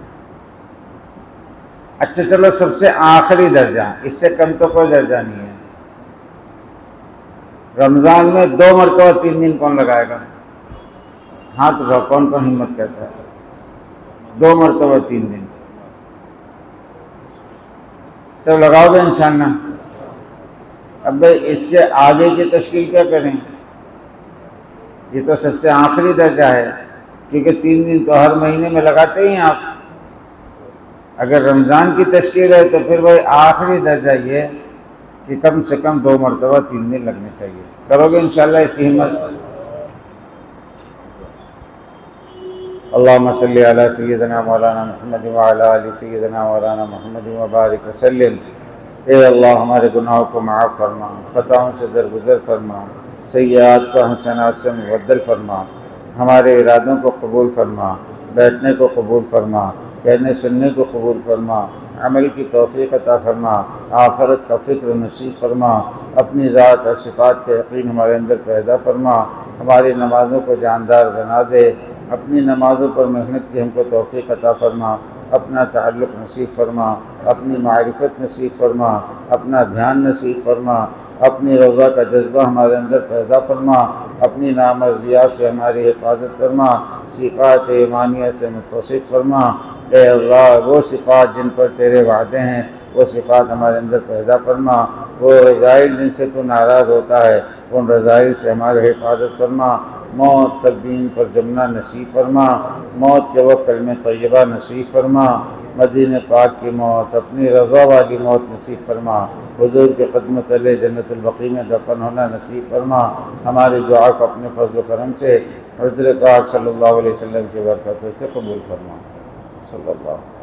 अच्छा चलो, सबसे आखिरी दर्जा, इससे कम तो कोई दर्जा नहीं है। रमज़ान में 2 मरतबा 3 दिन कौन लगाएगा? हाथ उठाओ, कौन कौन हिम्मत करता है? 2 मरतबा 3 दिन सब लगाओगे इंशाअल्लाह। अब भाई इसके आगे की तश्कील क्या करें? ये तो सबसे आखिरी दर्जा है, क्योंकि 3 दिन तो हर महीने में लगाते ही हैं आप। अगर रमज़ान की तश्कील है तो फिर भाई आखिरी दर्जा ये कि कम से कम 2 मरतबा 3 दिन लगने चाहिए। करोगे इंशाअल्लाह इसकी हिम्मत? अल्लाहुम्मा सल्ली अला सय्यिदिना मौलाना मुहम्मद व अला आलि सय्यिदिना मौलाना मुहम्मद व बारिक वसल्लिम। ए अल्लाह, हमारे गुनाहों को माफ़ फरमा, ख़ताओं से दरगुजर फरमा, सय्यात को हसनात से मुबद्दल फरमा, हमारे इरादों को कबूल फरमा, बैठने को कबूल फरमा, कहने सुनने को कबूल फरमा, अमल की तौफ़ीक़ अता फरमा, आखिरत का फ़िक्र नसीब फरमा, अपनी ज़ात और सिफ़ात का यकीन हमारे अंदर पैदा फरमा, हमारी नमाज़ों को जानदार बना दे, अपनी नमाज़ों पर मेहनत की हमको तौफ़ीक़ अता फरमा, अपना ताल्लुक़ नसीब फरमा, अपनी मारिफत नसीब फरमा, अपना ध्यान नसीब फरमा, अपनी रज़ा का जज्बा हमारे अंदर पैदा फरमा, अपनी नामर्ज़ियात से हमारी हिफाजत फरमा, सिफ़ात ईमानिया से मुत्तसिफ़ फरमा। ए अल्लाह, वो सिफ़ात जिन पर तेरे वादे हैं वो सिफ़ात हमारे अंदर पैदा फरमा, वो रज़ाइल जिनसे तू नाराज़ होता है उन रज़ाइल से हमारी हिफाजत फरमा, मौत तक दीन पर जमना नसीब फरमा, मौत के वक्त कलमे तय्यबा नसीब फरमा, मदीने पाक की मौत, अपनी रज़ा वाली मौत नसीब फरमा, हुज़ूर के क़दम तले जन्नतुल बक़ी में दफन होना नसीब फरमा। हमारी दुआ को अपने फज़ल करम से हुज़ूर पाक सल्लल्लाहु अलैहि वसल्लम की बरकतों से कबूल फरमा। सल्लल्लाहु